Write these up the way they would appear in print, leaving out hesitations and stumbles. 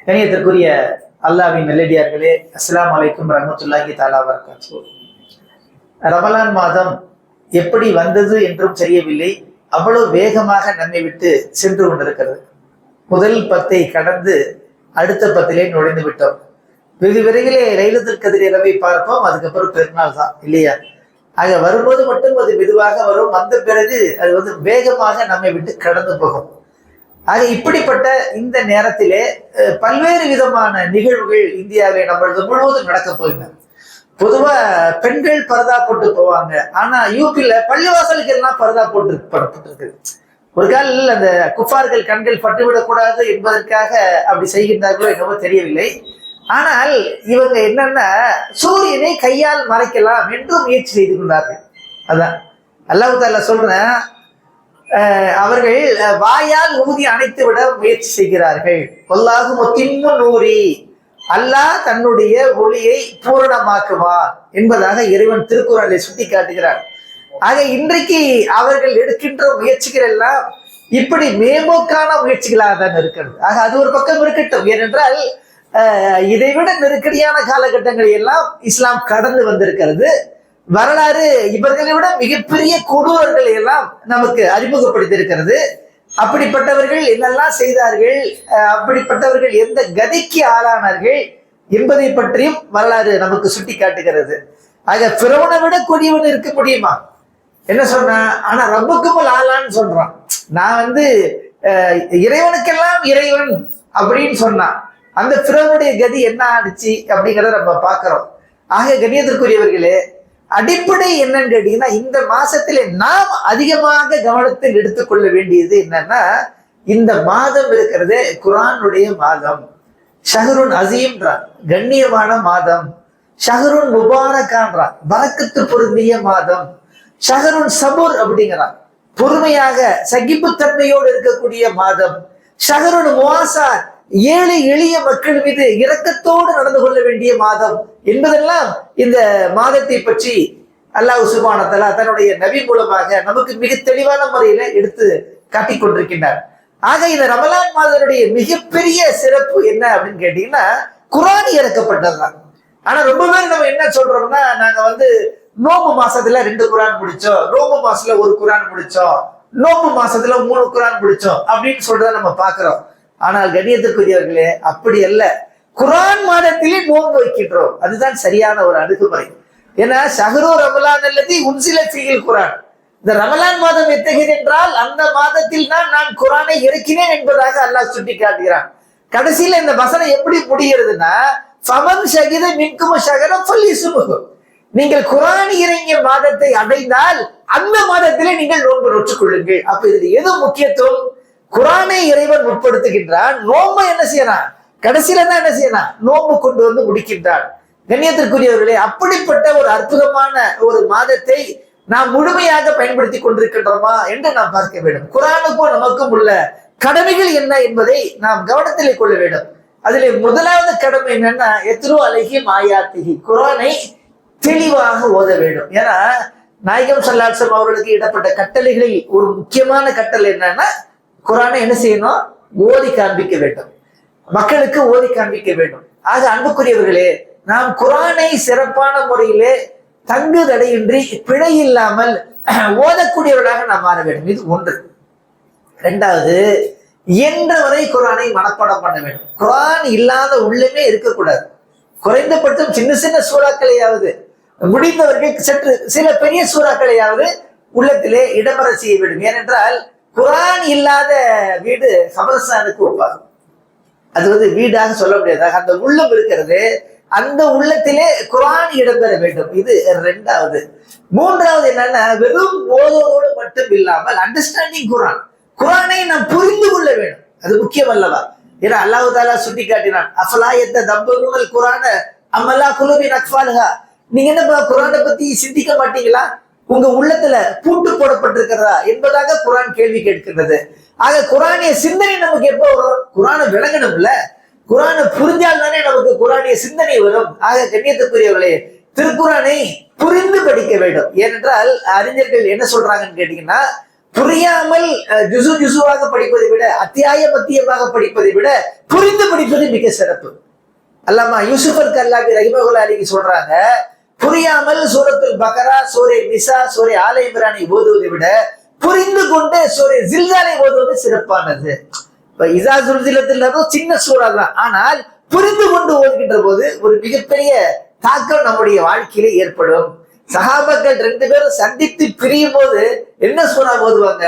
கணியத்திற்குரிய அல்லாஹ்வின் நல்லடியார்களே, அஸ்ஸலாமு அலைக்கும் ரஹ்மத்துல்லாஹி தஆலா வபரகாத்துஹு. ரமலான் மாதம் எப்படி வந்தது என்றும் தெரியவில்லை. அவ்வளவு வேகமாக நம்மை விட்டு சென்று கொண்டிருக்கிறது. முதல் 10 கடந்து அடுத்த 10 நுழைந்து விட்டோம். வெகு விரைவிலே லைலத்துல் கத்ர் இரவை பார்ப்போம். அதுக்கப்புறம் பெருநாள் தான் இல்லையா? ஆக வரும்போது மட்டும் அது மெதுவாக வரும், வந்த பிறகு அது வேகமாக நம்மை விட்டு கடந்து போகும். ஆக இப்படிப்பட்ட இந்த நேரத்திலே பல்வேறு விதமான நிகழ்வுகள் இந்தியாவிலே நம்மளது முழுவதும் நடக்க போகின்றன. பொதுவா பெண்கள் பரதா போட்டு போவாங்க, ஆனா யூபில பள்ளிவாசலுக்கு எல்லாம் பரதா போட்டு ஒரு காலில் அந்த குஃபார்கள் கண்கள் பட்டுவிடக்கூடாது என்பதற்காக அப்படி செய்கின்றார்களோ என்னவோ தெரியவில்லை. ஆனால் இவங்க என்னன்னா சூரியனை கையால் மறைக்கலாம் என்று முயற்சி செய்து கொண்டார்கள். அதான் அல்லாஹ் தஆலா சொல்றேன், அவர்கள் வாயால் ஊதி அணைத்து விட முயற்சி செய்கிறார்கள். வல்லாஹு முத்திம்மு நூரி, அல்லாஹ் தன்னுடைய ஒளியை பூரணமாக்குவார் என்பதாக இறைவன் திருக்குறளை சுட்டி காட்டுகிறார். ஆக இன்றைக்கு அவர்கள் எடுக்கின்ற முயற்சிகள் எல்லாம் இப்படி மேம்போக்கான முயற்சிகளாக தான் இருக்கிறது. ஆக அது ஒரு பக்கம் இருக்கட்டும். ஏனென்றால் இதைவிட நெருக்கடியான காலகட்டங்களை எல்லாம் இஸ்லாம் கடந்து வந்திருக்கிறது. வரலாறு இவர்களை விட மிகப்பெரிய கொடூரர்களை எல்லாம் நமக்கு அறிமுகப்படுத்தியிருக்கிறது. அப்படிப்பட்டவர்கள் என்னெல்லாம் செய்தார்கள், அப்படிப்பட்டவர்கள் எந்த கதிக்கு ஆளானார்கள் என்பதை பற்றியும் வரலாறு நமக்கு சுட்டி காட்டுகிறது. ஆக பிறவனை விட கொடியவன் இருக்க முடியுமா? என்ன சொன்னா, ஆனா ரப்புக்குமல் ஆளான்னு சொல்றான். நான் இறைவனுக்கெல்லாம் இறைவன் அப்படின்னு சொன்னான். அந்த பிறவனுடைய கதி என்ன ஆச்சு அப்படிங்கிறத நம்ம பார்க்கிறோம். ஆக கண்ணியத்திற்குரியவர்களே, அடிப்படை என்னன்னு கேட்டீங்கன்னா, இந்த மாசத்திலே நாம் அதிகமாக கவனத்தில் எடுத்துக்கொள்ள வேண்டியது என்னன்னா, இந்த மாதம் இருக்கிறது குர்ஆனுடைய மாதம். ஷஹ்ருன் அஸீம்ன்றான், கண்ணியமான மாதம். ஷஹ்ருன் முபாரக்கான்றான், பரக்கத்து பொருந்திய மாதம். ஷஹ்ருன் சபுர் அப்படிங்கிறான், பொறுமையாக சகிப்புத்தன்மையோடு இருக்கக்கூடிய மாதம். ஷஹ்ருன் முவாசாத், ஏழை எளிய மக்கள் மீது இரக்கத்தோடு நடந்து கொள்ள வேண்டிய மாதம் என்பதெல்லாம் இந்த மாதத்தை பற்றி அல்லாஹ் சுப்ஹானஹு வ தஆலா தன்னுடைய நபி மூலமாக நமக்கு மிக தெளிவான முறையில எடுத்து காட்டிக் கொண்டிருக்கின்றார். ஆக இந்த ரமலான் மாதனுடைய மிகப்பெரிய சிறப்பு என்ன அப்படின்னு கேட்டீங்கன்னா, குர்ஆன் இறக்கப்பட்டதுதான். ஆனா ரொம்ப பேர் நம்ம என்ன சொல்றோம்னா, நாங்க நோம்பு மாசத்துல 2 குர்ஆன் முடிச்சோம், நோம்பு மாசத்துல 1 குர்ஆன் முடிச்சோம், நோம்பு மாசத்துல 3 குர்ஆன் முடிச்சோம் அப்படின்னு சொல்றத நம்ம பாக்குறோம். ஆனால் கண்ணியத்திற்குரியவர்களே, அப்படி அல்ல. குர்ஆன் மாதத்திலே நோன்பு வைக்கின்றோம், அதுதான் சரியான ஒரு அணுகுமுறை. ஏன்னா ஷஹ்ரு ரமலான் அல்லதி உன்சில ஃபீஹில் குர்ஆன், இந்த ரமலான் மாதம் எத்தகையது என்றால் அந்த மாதத்தில் தான் நான் குர்ஆனை இறக்கினேன் என்பதாக அல்லாஹ் சுட்டி காட்டுகிறான். கடைசியில இந்த வசனம் எப்படி முடிகிறதுன்னா, ஃபமன் ஷஹித மின்கும் ஷஹர ஃபல்யஸ்முஹு, நீங்கள் குர்ஆன் இறங்கிய மாதத்தை அடைந்தால் அந்த மாதத்திலே நீங்கள் நோன்பு நோற்றுக் கொள்ளுங்கள். அப்ப இதுல எது முக்கியத்துவம்? குர்ஆனை இறைவன் முற்படுத்துகின்றான், நோன்பை என்ன செய்யறான்? கடைசியில தான் என்ன செய்யறான்? நோன்பு கொண்டு வந்து முடிக்கின்றான். கண்ணியத்திற்குரியவர்களே, அப்படிப்பட்ட ஒரு அற்புதமான ஒரு மாதத்தை நாம் முழுமையாக பயன்படுத்தி கொண்டிருக்கின்றோமா என்று நாம் பார்க்க வேண்டும். குர்ஆனுக்கும் நமக்கும் உள்ள கடமைகள் என்ன என்பதை நாம் கவனத்திலே கொள்ள வேண்டும். அதிலே முதலாவது கடமை என்னன்னா, எத்ரு அலைஹிம் ஆயாத்திஹி, குர்ஆனை தெளிவாக ஓத வேண்டும். ஏன்னா நாயகம் ஸல்லல்லாஹு அலைஹி வஸல்லம் அவர்களுக்கு இடப்பட்ட கட்டளைகளில் ஒரு முக்கியமான கட்டளை என்னன்னா, குர்ஆனை என்ன செய்யணும்? ஓதி காண்பிக்க வேண்டும், மக்களுக்கு ஓதி காண்பிக்க வேண்டும். ஆக அன்புக்குரியவர்களே, நாம் குர்ஆனை சிறப்பான முறையிலே தங்கு தடையின்றி பிழை இல்லாமல் ஓதக்கூடியவர்களாக நாம் மாற வேண்டும். இது ஒன்று. இரண்டாவது, இயன்ற வரை குர்ஆனை மனப்பாடம் பண்ண வேண்டும். குர்ஆன் இல்லாத உள்ளமே இருக்கக்கூடாது. குறைந்தபட்சம் சின்ன சின்ன சூறாக்களையாவது, முடிந்தவர்கள் சற்று சில பெரிய சூறாக்களையாவது உள்ளத்திலே இடம்பெற செய்ய வேண்டும். ஏனென்றால் குர்ஆன் இல்லாத வீடு கபரஸ்தானுக்கு ஒப்பாகும். அது வீடாக சொல்ல முடியாது. அந்த உள்ளம் இருக்கிறது, அந்த உள்ளத்திலே குர்ஆன் இடம்பெற வேண்டும். இது இரண்டாவது. மூன்றாவது என்னன்னா, வெறும் ஓதோடு மட்டும் இல்லாமல் அண்டர்ஸ்டாண்டிங் குர்ஆன், குர்ஆனை நாம் புரிந்து கொள்ள வேண்டும். அது முக்கியம் அல்லவா? ஏன்னா அல்லாஹ் தஆலா சுட்டி காட்டினான், அஃபலா யத்ததப்பருனல் குர்ஆன அம்மலா குலூபின் அக்ஃபாலுஹா, நீங்க என்ன குர்ஆனை பத்தி சிந்திக்க மாட்டீங்களா? உங்க உள்ளத்துல பூட்டு போடப்பட்டிருக்கிறதா என்பதாக குர்ஆன் கேள்வி கேட்கின்றது. ஆக குர்ஆனிய சிந்தனை நமக்கு எப்போ வரும்? குர்ஆனை விளங்கணும்ல, குர்ஆனை புரிஞ்சால் தானே நமக்கு குர்ஆனிய சிந்தனை வரும். ஆக கண்ணியத்துக்குரியவர்களே, திருக்குர்ஆனை புரிந்து படிக்க வேண்டும். ஏனென்றால் அறிஞர்கள் என்ன சொல்றாங்கன்னு கேட்டீங்கன்னா, புரியாமல் ஜுசுவாக படிப்பதை விட, அத்தியாயமாக படிப்பதை விட புரிந்து படிப்பது மிக சிறப்பு. அல்லாமா யூசுப் அல் கல்லாபி ரஹிமஹுல்லாஹி அலைஹி சொல்றாங்க, புரியாமல் சூரத்துல் பக்ரா, சூரே நிசா, சூரே ஆல இம்ரானை ஓதுவதை விட புரிந்து கொண்டு சூரே ஜில்சாலை ஓதுவது சிறப்பானது. இப்ப இஸா ஸுல்ஸிலத்தில் சின்ன சூறா தான், ஆனால் புரிந்து கொண்டு ஓதுகின்ற போது ஒரு மிகப்பெரிய தாக்கம் நம்முடைய வாழ்க்கையில ஏற்படும். சஹாபாக்கள் 2 பேரும் சந்தித்து பிரியும் போது என்ன சூறா ஓதுவாங்க?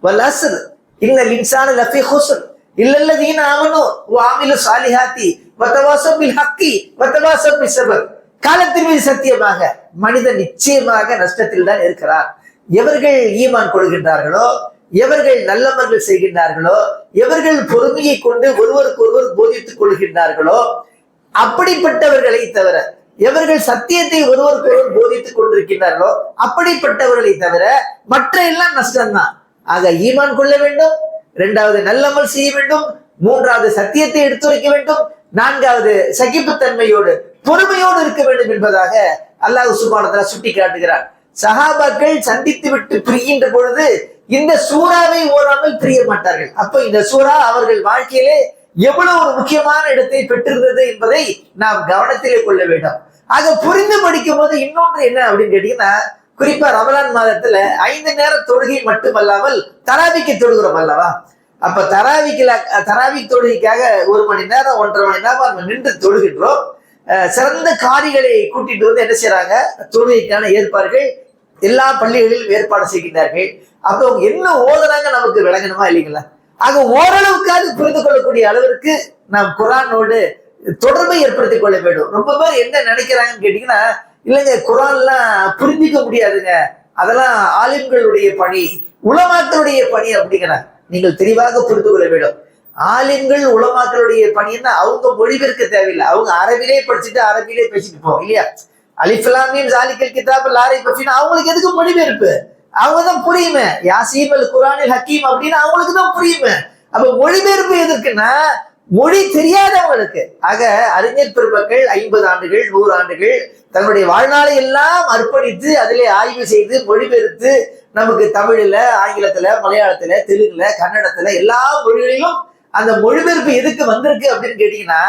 வல் அஸ்ர் இன்னல் இன்சான லஃபீ குஸ்ர் இல்லல்லதீன ஆமனு வ ஆமிலு ஸாலிஹாத்தி வ தவாஸவ் பில் ஹக்கி வ தவாஸவ் பிஸ் ஸப்ர். காலத்தின் மீது சத்தியமாக மனிதன் நிச்சயமாக நஷ்டத்தில் தான் இருக்கிறார். எவர்கள் ஈமான் கொள்கின்றார்களோ, எவர்கள் நல்லமர்கள் செய்கின்றார்களோ, எவர்கள் பொறுமையை கொண்டு ஒருவருக்கு ஒருவர் போதித்துக் கொள்கின்றார்களோ, அப்படிப்பட்டவர்களை தவிர, எவர்கள் சத்தியத்தை ஒருவருக்கு ஒருவர் போதித்துக் கொண்டிருக்கின்றார்களோ அப்படிப்பட்டவர்களை தவிர மற்ற எல்லாம் நஷ்டம்தான். ஆக ஈமான் கொள்ள வேண்டும், 2வது நல்லமல் செய்ய வேண்டும், 3வது சத்தியத்தை எடுத்துரைக்க வேண்டும், 4வது சகிப்புத்தன்மையோடு பொறுமையோடு இருக்க வேண்டும் என்பதாக அல்லாஹ் சுப்ஹானஹு வ தஆலா சுட்டி காட்டுகிறார். சஹாபாக்கள் சந்தித்து விட்டு பிரிகின்ற பொழுது இந்த சூறாவை ஓராமல் பிரிய மாட்டார்கள். அப்ப இந்த சூறா அவர்கள் வாழ்க்கையிலே எவ்வளவு ஒரு முக்கியமான இடத்தை பெற்றிருந்தது என்பதை நாம் கவனத்திலே கொள்ள வேண்டும். ஆக புரிந்து படிக்கும் போது இன்னொன்று என்ன அப்படின்னு கேட்டீங்கன்னா, குறிப்பா ரமலான் மாதத்துல 5 நேர தொழுகை மட்டுமல்லாமல் தராவிக்கு தொழுகிறோம் அல்லவா? அப்ப தராவி தொழுகைக்காக 1 மணி நேரம் 1.5 மணி நேரம் நம்ம நின்று தொழுகின்றோம். சிறந்த காரிகளை கூட்டிட்டு வந்து என்ன செய்யறாங்க? தொழுகைக்கான ஏற்பாடுகள் எல்லா பள்ளிகளிலும் ஏற்பாடு செய்கின்றார்கள். அப்ப அவங்க என்ன ஓதுறாங்க நமக்கு விளங்கணுமா இல்லைங்களா? ஆக ஓரளவுக்காவது புரிந்து கொள்ளக்கூடிய அளவிற்கு நாம் குர்ஆனோடு தொடர்பை ஏற்படுத்திக் கொள்ள வேண்டும். ரொம்ப பேர் என்ன நினைக்கிறாங்கன்னு கேட்டீங்கன்னா, இல்லைங்க குர்ஆன்லாம் புரிஞ்சிக்க முடியாதுங்க, அதெல்லாம் ஆலிம்களுடைய பணி, உலமாக்களுடைய பணி அப்படிங்கிறாங்க. நீங்கள் தெளிவாக புரிந்து கொள்ள வேண்டும். ஆலிம்கள் உலமாக்களுடைய பணின்னா அவங்க மொழிபெயர்க்க தேவையில்லை. அவங்க அரபிலே படிச்சுட்டு அரபிலே பேசிட்டு போவோம் இல்லையா? அலிஃப் லாம் மீம் ஸாலிகல் கிதாபு லா ரைப ஃபீஹி, அவங்களுக்கு எதுக்கு மொழிபெயர்ப்பு? அவங்க தான் புரியுமே. யாசீன் அல் குர்ஆனில் ஹக்கீம் அப்படின்னு அவங்களுக்கு தான் புரியுமே. அப்ப மொழிபெயர்ப்பு எதற்குன்னா மொழி தெரியாதவங்களுக்கு. ஆக அறிஞர் பெருமக்கள் 50 ஆண்டுகள் 100 ஆண்டுகள் தன்னுடைய வாழ்நாளை எல்லாம் அர்ப்பணித்து அதிலே ஆய்வு செய்து மொழிபெயர்த்து நமக்கு தமிழ்ல, ஆங்கிலத்துல, மலையாளத்துல, தெலுங்குல, கன்னடத்துல எல்லா மொழிகளிலும் அந்த மொழிபெயர்ப்பு எதுக்கு வந்திருக்கு அப்படின்னு கேட்டீங்கன்னா,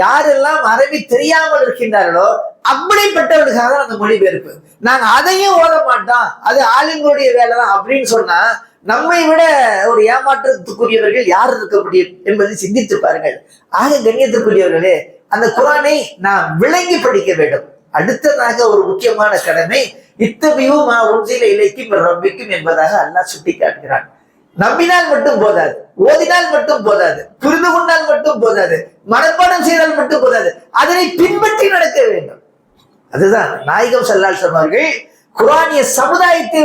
யாரெல்லாம் அரபி தெரியாமல் இருக்கின்றார்களோ அப்படிப்பட்டவர்களுக்காக அந்த மொழிபெயர்ப்பு. நாங்க அதையும் ஓத மாட்டோம், அது ஆலிம்களுடைய வேலை தான் அப்படின்னு சொன்னா நம்மை விட ஒரு ஏமாற்றத்துக்குரியவர்கள் யார் இருக்க முடியும் என்பதை சிந்தித்து பாருங்கள். ஆக கண்ணியத்திற்குரியவர்களே, அந்த குர்ஆனை நாம் விளங்கி படிக்க வேண்டும். அடுத்ததாக ஒரு முக்கியமான கடமை இத்தபியூ மா உன்சில இலைக்கும் மின் ரப்பிக்கும் என்பதாக அல்லாஹ் சுட்டி காட்டுகிறான். நம்பினால் மட்டும் போதாது, ஓதினால் மட்டும் போதாது, புரிந்து கொண்டால் மட்டும் போதாது, மனப்பாடம் செய்தால் மட்டும் போதாது, அதனை பின்பற்றி நடக்க வேண்டும். அதுதான் நாயகம் ஸல்லல்லாஹு அலைஹி வஸல்லம் அவர்கள் குர்ஆனிய சமுதாயத்தை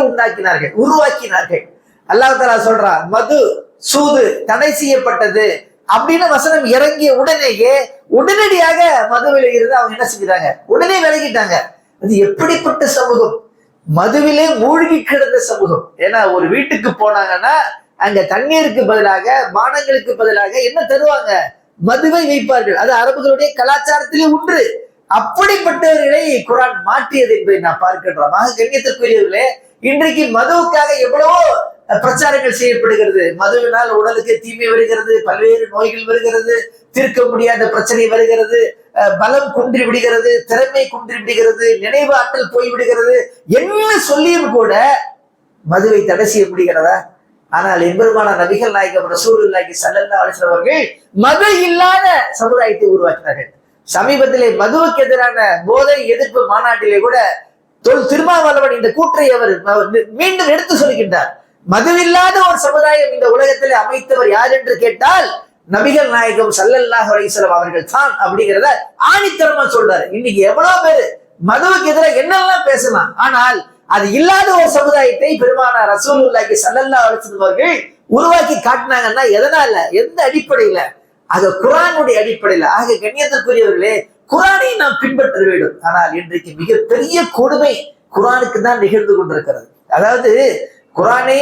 உருவாக்கினார்கள். அல்லாஹ் தஆலா சொல்றான், மது சூது தடை செய்யப்பட்டது அப்படின்னு வசனம் இறங்கிய உடனேயே உடனடியாக மதுவில இருந்து அவங்க என்ன செஞ்சாங்க? உடனே விலகிட்டாங்க. அது எப்படிப்பட்ட சமூகம்? மதுவிலே மூழ்கி கிடந்த சமூகம். ஏன்னா ஒரு வீட்டுக்கு போனாங்கன்னா அங்க தண்ணீருக்கு பதிலாக, பானங்களுக்கு பதிலாக என்ன தருவாங்க? மதுவை வைப்பார்கள். அது அரபுகளுடைய கலாச்சாரத்திலே ஒன்று. அப்படிப்பட்டவர்களை குர்ஆன் மாற்றியது என்பதை நான் பார்க்கின்றோம். கண்ணியத்திற்குரியவர்களே, இன்றைக்கு மதுவுக்காக எவ்வளவோ பிரச்சாரங்கள் செய்யப்படுகிறது. மதுவினால் உடலுக்கு தீமை வருகிறது, பல்வேறு நோய்கள் வருகிறது, தீர்க்க முடியாத பிரச்சனை வருகிறது, பலம் குன்றி விடுகிறது, திறமை குன்றி விடுகிறது, நினைவு ஆற்றல் போய்விடுகிறது. என்ன சொல்லியும் கூட மதுவை தடை செய்ய முடிகிறதா? ஆனால் எம்பெருமான நபிகள் நாயகம் ரசூலுல்லாஹி ஸல்லல்லாஹு அலைஹி வஸல்லம் அவர்கள் மது இல்லாத சமுதாயத்தை உருவாக்கினார்கள். சமீபத்திலே மதுவுக்கு எதிரான போதை எதிர்ப்பு மாநாட்டிலே கூட திருமாவளவன் இந்த கூற்றை அவர் மீண்டும் எடுத்து சொல்கின்றார். மதுவில்லாத ஒரு சமுதாயம் இந்த உலகத்திலே அமைத்தவர் யார் என்று கேட்டால் நபிகள் நாயகம் ஸல்லல்லாஹு அலைஹி வஸல்லம் அவர்கள் தான் அப்படிங்கிறத ஆணித்தரமா சொல்றாரு. இன்னைக்கு எவ்வளவு பேரு மதுவுக்கு எதிராக என்னெல்லாம் பேசலாம், ஆனால் அது இல்லாத ஒரு சமுதாயத்தை பெருமானார் ரசூலுல்லாஹி ஸல்லல்லாஹு அலைஹி வஸல்லம் அவர்கள் உருவாக்கி காட்டினாங்கன்னா எதனால, எந்த அடிப்படையில? ஆக குர்ஆனுடைய அடிப்படையில. ஆக கண்ணியத்திற்குரியவர்களே, குர்ஆனை நாம் பின்பற்ற வேண்டும். ஆனால் இன்றைக்கு மிகப்பெரிய கொடுமை குர்ஆனுக்கு தான் நிகழ்ந்து கொண்டிருக்கிறது. அதாவது குர்ஆனை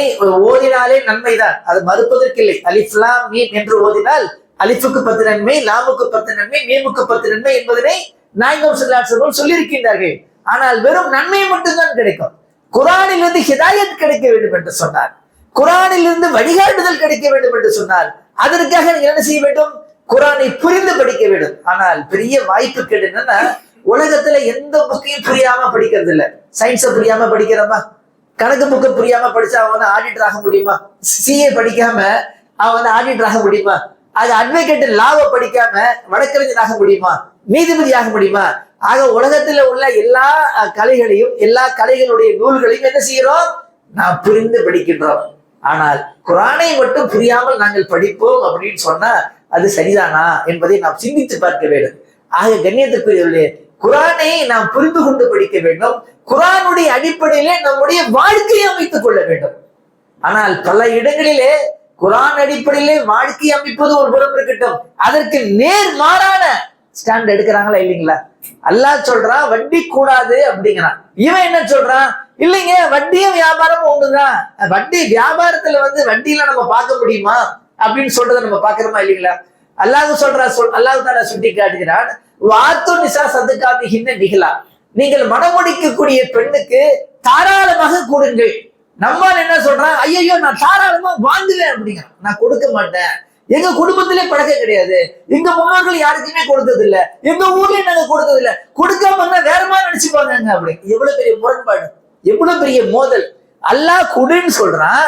ஓதினாலே நன்மைதான், அது மறுப்பதற்கில்லை. அலிஃப் லாம் மீம் என்று ஓதினால் அலிஃபுக்கு 10 நன்மை, லாமுக்கு 10 நன்மை, மீமுக்கு 10 நன்மை என்பதனை நாயகம் ஸல்லல்லாஹு அலைஹி வஸல்லம் சொல்லியிருக்கின்றார்கள். ஆனால் வெறும் நன்மை மட்டும்தான் கிடைக்கும். குர்ஆனிலிருந்து ஹிதாயத் கிடைக்க வேண்டும் என்று சொன்னார். குரானில் இருந்து வழிகாட்டுதல் கிடைக்க வேண்டும் என்று சொன்னால் அதற்காக நீங்க என்ன செய்ய வேண்டும்? குரானை புரிந்து படிக்க வேண்டும். ஆனால் பெரிய வாய்ப்பு கேட்டு என்னன்னா, உலகத்துல எந்த புக்கையும் புரியாம படிக்கிறது இல்ல. சயின்ஸை புரியாம படிக்கிறோமா? கணக்கு புக்கை புரியாம படிச்சா அவன் வந்து ஆடிட்டர் ஆக முடியுமா? சிஏ படிக்காம அவன் வந்து ஆடிட்டர் ஆக முடியுமா? அது அட்வொகேட் லாவை படிக்காம வழக்கறிஞர் ஆக முடியுமா? நீதிபதி ஆக முடியுமா? ஆக உலகத்துல உள்ள எல்லா கலைகளையும் எல்லா கலைகளுடைய நூல்களையும் என்ன செய்யறோம்? நாம் புரிந்து படிக்கின்றோம். ஆனால் குரானை மட்டும் புரியாமல் நாங்கள் படிப்போம் அப்படின்னு சொன்னா அது சரிதானா என்பதை நாம் சிந்தித்து பார்க்க வேண்டும். ஆக கண்ணியத்திற்குரியவர்களே, குரானை நாம் புரிந்து கொண்டு படிக்க வேண்டும். குரானுடைய அடிப்படையிலே நம்முடைய வாழ்க்கையை அமைத்துக் கொள்ள வேண்டும். ஆனால் பல இடங்களிலே குரான் அடிப்படையிலே வாழ்க்கை அமைப்பது ஒரு புறம் இருக்கட்டும், அதற்கு நேர் மாறான ஸ்டாண்ட் எடுக்கிறாங்களா இல்லைங்களா? அல்லாஹ் சொல்றான் வட்டி கூடாது அப்படிங்கிறான். இவன் என்ன சொல்றான்? இல்லைங்க, வட்டியும் வியாபாரமும் ஒண்ணுதான். வட்டி வியாபாரத்துல வந்து வட்டியில நம்ம பார்க்க முடியுமா அப்படின்னு சொல்றதை நம்ம பாக்குறோமா இல்லைங்களா? அல்லாஹ் தாலா சுட்டி காட்டுகிறான், வாத்து நிசா சதுக்காதிகின்ற நிகழா, நீங்கள் மனமுடிக்கக்கூடிய பெண்ணுக்கு தாராளமாக கொடுங்கள். நம்மால் என்ன சொல்றான்? ஐயோ நான் தாராளமா வாங்குவேன் அப்படிங்கிறான். நான் கொடுக்க மாட்டேன். எங்க குடும்பத்திலே பழக்கம் கிடையாது, எங்க முன்னோர்கள் யாருக்குமே கொடுத்தது இல்ல, எங்க ஊர்லயும் நாங்க கொடுத்தது இல்ல, கொடுக்காம இருந்தா வேற மாதிரி நினைச்சுப்பாங்க அப்படி. எவ்வளவு பெரிய முரண்பாடு, எவ்வளவு பெரிய மோதல். அல்லாஹ் குடுன்னு சொல்றான்,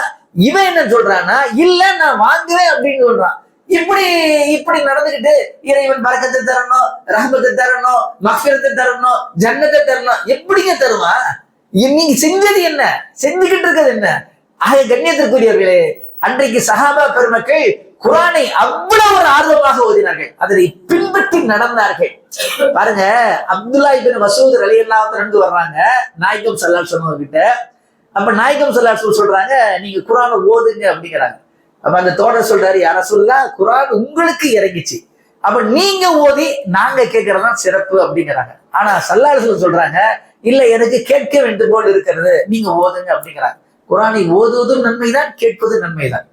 இவன் என்ன சொல்றான்னா இல்ல நான் வாங்குவேன் அப்படின்னு சொல்றான். இப்படி நடந்துகிட்டு இறைவன் பரக்கத்தை தரணும், ரஹ்மத்தை தரணும், மஃபிரத்தை தரணும், ஜன்னத்தை தரணும், எப்படிங்க தருவான்? நீங்க செஞ்சது என்ன, செஞ்சுக்கிட்டு இருக்கிறது என்ன? ஆக கண்ணியத்திற்குரியவர்களே, அன்றைக்கு சஹாபா பெருமக்கள் குரானை அவ்வளவு ஒரு ஆர்வமாக ஓதினார்கள், அதனை பின்பற்றி நடந்தார்கள். பாருங்க, அப்துல்லா இப்னு மசூத் ரலியல்லாஹு அன்ஹு வர்றாங்க நாயகம் ஸல்லல்லாஹு அலைஹி வஸல்லம் கிட்ட. அப்ப நாயகம் ஸல்லல்லாஹு அலைஹி வஸல்லம் சொல்றாங்க, நீங்க குரானை ஓதுங்க அப்படிங்கிறாங்க. அப்ப அந்த தோழர் சொல்றாரு, யா ரசூலுல்லாஹ், குரான் உங்களுக்கு இறங்கிச்சு, அப்ப நீங்க ஓதி நாங்க கேட்கறதா சிறப்பு அப்படிங்கிறாங்க. ஆனா ஸல்லல்லாஹு அலைஹி வஸல்லம் சொல்றாங்க, இல்ல எனக்கு கேட்க வேண்டும் போல் இருக்கிறது, நீங்க ஓதுங்க அப்படிங்கிறாங்க. குரானை ஓதுவதும் நன்மைதான், கேட்பது நன்மைதான்.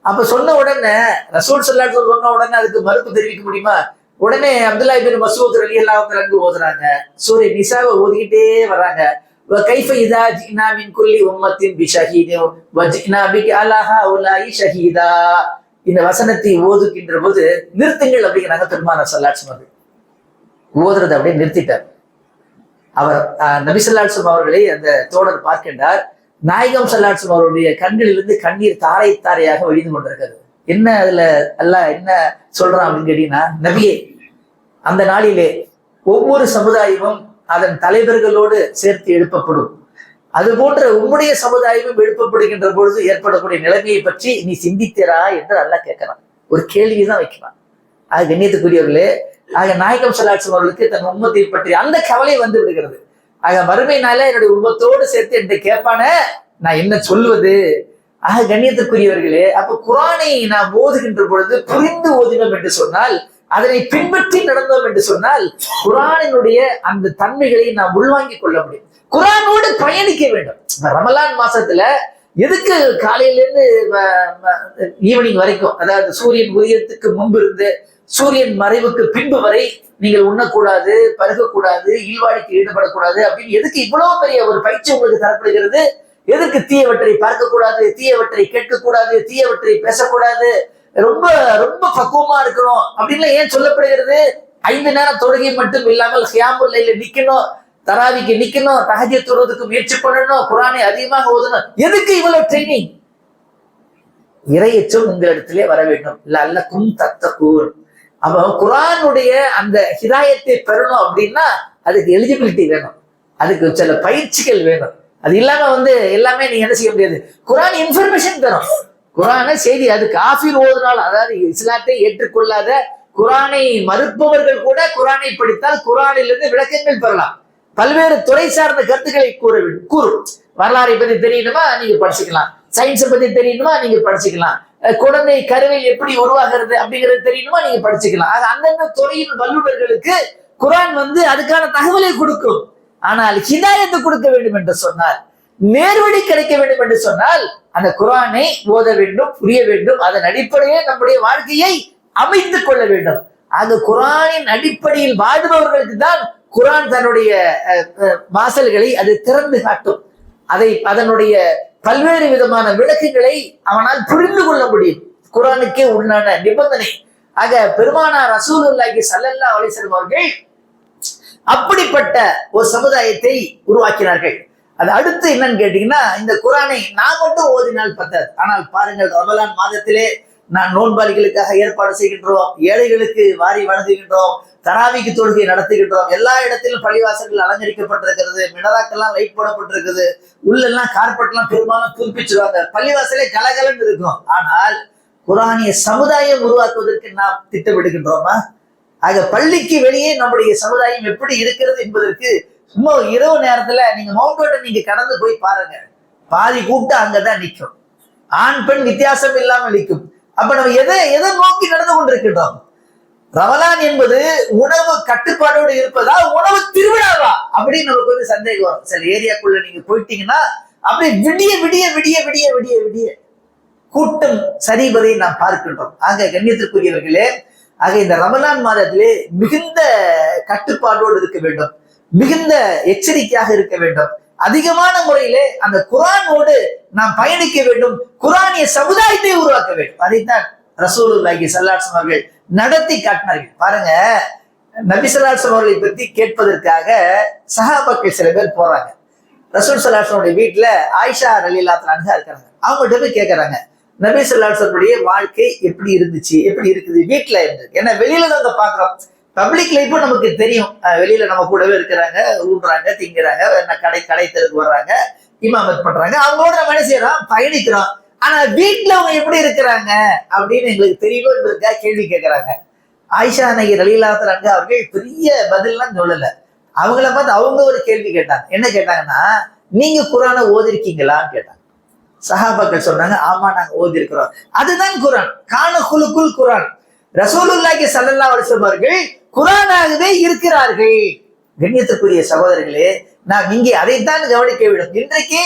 அப்ப சொன்ன உடனே ரசூல் ஸல்லல்லாஹு அலைஹி வஸல்லம் சொன்ன உடனே அதுக்கு மறுப்பு தெரிவிக்க முடியுமா? உடனே அப்துல்லா இப்னு மஸ்ஊத் ரலியல்லாஹு அன்ஹு ஓதுறாங்க, சூரா நிசாவை ஓதிக்கிட்டே வராங்க. وكيف إذا جئنا من كل أمة بشهيد وجئنا بك على هؤلاء شهيدا. இந்த வசனத்தை ஓதுகின்ற போது நிறுத்துங்கள் அப்படிங்கிறாங்க பெருமானார் ஸல்லல்லாஹு அலைஹி வஸல்லம். ஓதுறதை அப்படியே நிறுத்திட்டார். அவர் நபி ஸல்லல்லாஹு அலைஹி வஸல்லம் அவர்களை அந்த தோழர் பார்க்கின்றார். நாயகம் ஸல்லல்லாஹு அலைஹி வஸல்லம் அவருடைய கண்களிலிருந்து கண்ணீர் தாரை தாரையாக வழிந்து கொண்டிருக்கிறது. என்ன அதுல அல்லாஹ் என்ன சொல்றான் அப்படின்னு கேட்டீங்கன்னா, நபியே, அந்த நாளிலே ஒவ்வொரு சமுதாயமும் அதன் தலைவர்களோடு சேர்த்து எழுப்பப்படும், அது போன்ற உம்முடைய சமுதாயமும் எழுப்பப்படுகின்ற பொழுது ஏற்படக்கூடிய நிலைமையை பற்றி நீ சிந்தித்தரா என்று அல்லாஹ் கேட்கிறான். ஒரு கேள்விதான் வைக்கிறான். ஆக கண்ணியத்துக்குரியவர்களே, ஆக நாயகம் ஸல்லல்லாஹு அலைஹி வஸல்லம் அவர்களுக்கு தன் உம்மத்தை பற்றி அந்த கவலை வந்து விடுகிறது. ஆக மறுமையினால என்னுடைய உம்மத்தோடு சேர்த்து என்று கேட்பான, நான் என்ன சொல்வது? ஆக கண்ணியத்துக்குரியவர்களே, அப்ப குரானை நாம் ஓதுகின்ற பொழுது புரிந்து ஓதினோம் என்று சொன்னால், அதனை பின்பற்றி நடந்தோம் என்று சொன்னால், குரானினுடைய அந்த தன்மைகளை நாம் உள்வாங்கிக் கொள்ள முடியும். குரானோடு பயணிக்க வேண்டும். ரமலான் மாசத்துல எதுக்கு காலையில இருந்து ஈவினிங் வரைக்கும், அதாவது சூரியன் உதயத்துக்கு முன்பு இருந்து சூரியன் மறைவுக்கு பின்பு வரை நீங்கள் உண்ணக்கூடாது, பருகக்கூடாது, இல்வாழ்க்கையில் ஈடுபடக்கூடாது அப்படின்னு எதுக்கு இவ்வளவு பெரிய ஒரு பயிற்சி உங்களுக்கு தரப்படுகிறது? எதற்கு தீயவற்றை பார்க்கக்கூடாது, தீயவற்றை கேட்கக்கூடாது, தீயவற்றை பேசக்கூடாது, ரொம்ப ரொம்ப பக்குவமா இருக்கணும் அப்படின்னு ஏன் சொல்லப்படுகிறது? 5 நேரம் தொழுகை மட்டும் இல்லாமல் கியாமுல் லைல்ல நிக்கணும், தராவிக்கு நிக்கணும், தஹஜ்ஜுத் தொழுவதற்கு முயற்சி பண்ணணும், குரானை அதிகமாக ஓதணும். எதுக்கு இவ்வளவு ட்ரைனிங்? இறையச்சம் உங்களிடத்திலே வர வேண்டும். லஅல்லகும் தத்தகூன். அப்ப குரானுடைய அந்த ஹிதாயத்தை பெறணும் அப்படின்னா அதுக்கு எலிஜிபிலிட்டி வேணும், அதுக்கு சில பயிற்சிகள் வேணும். அது இல்லாம வந்து எல்லாமே நீங்க என்ன செய்ய முடியாது. குரான் இன்ஃபர்மேஷன் தரும், குரான செய்தி. அது காஃபிர் ஓதுனால், அதாவது இஸ்லாத்தை ஏற்றுக்கொள்ளாத குரானை மறுப்பவர்கள் கூட குரானை படித்தால் குரானிலிருந்து விளக்கங்கள் பெறலாம். பல்வேறு துறை சார்ந்த கருத்துக்களை கூறும். வரலாறை பத்தி தெரியணுமா நீங்க படிச்சுக்கலாம், சயின்ஸை பத்தி தெரியணுமா நீங்க படிச்சுக்கலாம், குழந்தை கருவில் எப்படி உருவாகிறது அப்படிங்கிறது தெரியணுமா நீங்க படிச்சுக்கலாம். ஆக அந்தந்த துறையின் வல்லுநர்களுக்கு குரான் வந்து அதுக்கான தகவலை கொடுக்கும். ஆனால் ஹிதாயத்தை கொடுக்க வேண்டும் என்று சொன்னால், நேர்வழி கிடைக்க வேண்டும் என்று சொன்னால், அந்த குரானை ஓத வேண்டும், புரிய வேண்டும். அதன் அடிப்படையே நம்முடைய வாழ்க்கையை அமைத்துக் கொள்ள வேண்டும். அந்த குரானின் அடிப்படையில் வாழ்பவர்களுக்கு தான் குரான் தன்னுடைய வாசல்களை அது திறந்து காட்டும். அதனுடைய பல்வேறு விதமான விளக்குகளை அவனால் புரிந்து கொள்ள முடியும். குர்ஆனுக்கே உண்டான நிபந்தனை. ஆக பெருமானார் ரசூலுல்லாஹி ஸல்லல்லாஹு அலைஹி வஸல்லம் அவர்கள் அப்படிப்பட்ட ஒரு சமுதாயத்தை உருவாக்கினார்கள். அது அடுத்து என்னன்னு கேட்டீங்கன்னா, இந்த குர்ஆனை நான் மட்டும் ஓதினால் பத்தாது. ஆனால் பாருங்கள், ரமலான் மாதத்திலே நான் நோன்பாளிகளுக்காக ஏற்பாடு செய்கின்றோம், ஏழைகளுக்கு வாரி வழங்குகின்றோம், தராவிக்கு தொழுகை நடத்துகின்றோம். எல்லா இடத்திலும் பள்ளிவாசல்கள் அலங்கரிக்கப்பட்டிருக்கிறது, மினராக்கெல்லாம் லைட் போடப்பட்டிருக்குது, உள்ளெல்லாம் கார்பெட்லாம் பெரும்பாலும் புதுப்பிச்சிருவாங்க, பள்ளிவாசலே கலகலன்னு இருக்கும். ஆனால் குர்ஆனிய சமுதாயம் உருவாக்குவதற்கு நாம் திட்டமிடுகின்றோமா? ஆக பள்ளிக்கு வெளியே நம்முடைய சமுதாயம் எப்படி இருக்கிறது என்பதற்கு சும்மா இரவு நேரத்துல நீங்க மவுண்ட் ரோட்டை நீங்க கடந்து போய் பாருங்க, பாதி கூட்டம் அங்கதான் நிற்கும், ஆண் பெண் வித்தியாசம் இல்லாமல் நிற்கும். அப்ப நம்ம எதை நோக்கி நடந்து கொண்டிருக்கின்றோம்? ரமலான் என்பது உணவு கட்டுப்பாடோடு இருப்பதா, உணவு திருவிழாவா அப்படின்னு நமக்கு வந்து சந்தேகம் வரும். சில ஏரியாக்குள்ள நீங்க போயிட்டீங்கன்னா அப்படியே விடிய விடிய விடிய விடிய விடிய விடிய கூட்டம் சரிவதை நாம் பார்க்கின்றோம். ஆக கண்ணியத்திற்குரியவர்களே, ஆக இந்த ரமலான் மாதத்திலே மிகுந்த கட்டுப்பாடோடு இருக்க வேண்டும், மிகுந்த எச்சரிக்கையாக இருக்க வேண்டும். அதிகமான முறையிலே அந்த குர்ஆனோடு நாம் பயணிக்க வேண்டும், குர்ஆனிய சமுதாயத்தை உருவாக்க வேண்டும். அதைத்தான் ரசூலுல்லாஹி ஸல்லல்லாஹு அலைஹி வஸல்லம் அவர்கள் நடத்தி காட்டினார்கள். பாருங்க, நபி ஸல்லல்லாஹு அலைஹி வஸல்லம் அவர்களை பற்றி கேட்பதற்காக சஹாபாக்கள் சில பேர் போறாங்க. ரசூல் ஸல்லல்லாஹு அலைஹி வஸல்லம் வீட்டுல ஆயிஷா ரலியல்லாஹு அன்ஹா இருக்காங்க. அவங்கள்ட்ட போய் கேட்கறாங்க, நபி ஸல்லல்லாஹு அலைஹி வஸல்லம் வாழ்க்கை எப்படி இருந்துச்சு, எப்படி இருக்குது வீட்டுல இருந்து? ஏன்னா வெளியில நாங்க பாக்குறோம், பப்ளிக் லைஃபும் நமக்கு தெரியும், வெளியில நம்ம கூடவே இருக்கிறாங்க, ஊன்றாங்க, திங்கிறாங்க, கடை தெருக்கு வர்றாங்க, இமாமத் பண்றாங்க, அவங்களோட நம்ம என்ன செய்யறோம், பயணிக்கிறோம். ஆனா வீட்டுல அவங்க எப்படி இருக்கிறாங்க அப்படின்னு எங்களுக்கு தெரியணும் என்பதற்காக கேள்வி கேட்கறாங்க. ஆயிஷா நகி ரலியல்லாஹு அன்ஹா அவர்கள் பெரிய பதில்லாம் சொல்லல. அவங்கள பார்த்து அவங்க ஒரு கேள்வி கேட்டாங்க. என்ன கேட்டாங்கன்னா, நீங்க குர்ஆனை ஓதிருக்கீங்களான்னு கேட்டாங்க. சஹாபாக்கள் சொன்னாங்க, ஆமா நாங்க ஓதி இருக்கிறோம். அதுதான் குர்ஆன். கான குலுக்குல் குர்ஆன். ரசூலுல்லாஹி ஸல்லல்லாஹு அலைஹி வஸல்லம் அவர்கள் குர்ஆனாகவே இருக்கிறார்கள். கண்ணியத்துக்குரிய சகோதரர்களே, நாம் இங்கே அதைத்தான் கவனிக்க வேண்டும். இன்றைக்கு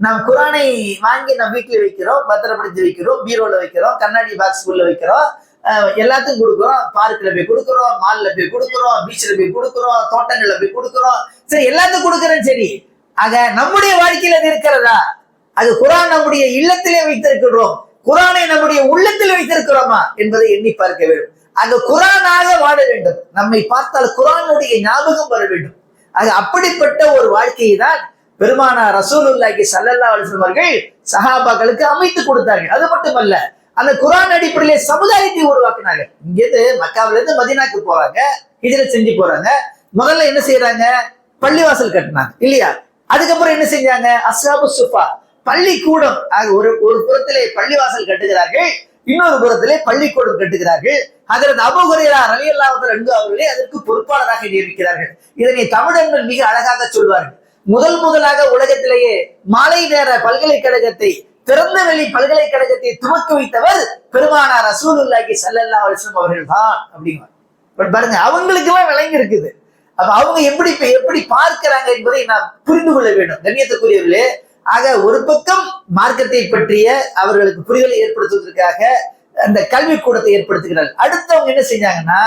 நாம் குர்ஆனை வாங்கி நம்ம வீட்டுல வைக்கிறோம், பத்திரப்படுத்தி வைக்கிறோம், பீரோல வைக்கிறோம், கண்ணாடி பாக்ஸ்குள்ள வைக்கிறோம், எல்லாத்துக்கும் கொடுக்குறோம், பார்க்ல போய் கொடுக்குறோம், மால்ல போய் கொடுக்குறோம், பீச்ல போய் கொடுக்குறோம், தோட்டங்கள்ல போய் கொடுக்குறோம். சரி, எல்லாத்துக்கும் கொடுக்குறேன், சரி. ஆக நம்முடைய வாழ்க்கையில அது இருக்கிறதா? அது குர்ஆன் நம்முடைய இல்லத்திலே வைத்திருக்கிறோம், குர்ஆனை நம்முடைய உள்ளத்தில் வைத்திருக்கிறோமா என்பதை எண்ணி பார்க்க வேண்டும். அங்க குர்ஆனாக வாழ வேண்டும். நம்மை பார்த்தால் குர்ஆனுடைய ஞாபகம் வர வேண்டும். ஆக அப்படிப்பட்ட ஒரு வாழ்க்கையை தான் பெருமானார் ரசூலுல்லாஹி ஸல்லல்லாஹு அலைஹி வஸல்லம் அவர்கள் சஹாபாக்களுக்கு அமைத்து கொடுத்தார்கள். அது மட்டுமல்ல, அந்த குர்ஆன் அடிப்படையிலே சமுதாயத்தை உருவாக்கினாங்க. இங்கிருந்து மக்காவில இருந்து மதீனாக்கு போறாங்க, ஹிஜ்ரத் செஞ்சு போறாங்க. முதல்ல என்ன செய்யறாங்க, பள்ளிவாசல் கட்டினாங்க இல்லையா? அதுக்கப்புறம் என்ன செஞ்சாங்க, அஸ்ஹாபு சுஃபா பள்ளிக்கூடம். ஒரு புறத்திலே பள்ளிவாசல் கட்டுகிறார்கள், இன்னொரு புறத்திலே பள்ளிக்கூடம் கட்டுகிறார்கள். ஹஜ்ரத் அபூ ஹுரைரா ரலியல்லாஹு அன்ஹு அவர்களே அதற்கு பொறுப்பாளராக நியமிக்கிறார்கள். இதனை தமிழர்கள் மிக அழகாக சொல்வார்கள். முதலாக உலகத்திலேயே மாலை நேர பல்கலைக்கழகத்தை, திறந்த வெளி பல்கலைக்கழகத்தை துவக்கி வைத்தவர் பெருமானார் ரசூலுல்லாஹி ஸல்லல்லாஹு அலைஹி வஸல்லம் அவர்கள் தான் அப்படிங்க. பாருங்க, அவங்களுக்கு எல்லாம் விளங்கி இருக்குது. அப்ப அவங்க எப்படி பார்க்கிறாங்க என்பதை நாம் புரிந்து கொள்ள வேண்டும். கண்ணியத்துக்குரியவர்களே, ஆக ஒரு பக்கம் மார்க்கத்தை பற்றிய அவர்களுக்கு புரிதலை ஏற்படுத்துவதற்காக அந்த கல்வி கூடத்தை ஏற்படுத்துகிறார்கள். அடுத்தவங்க என்ன செஞ்சாங்கன்னா,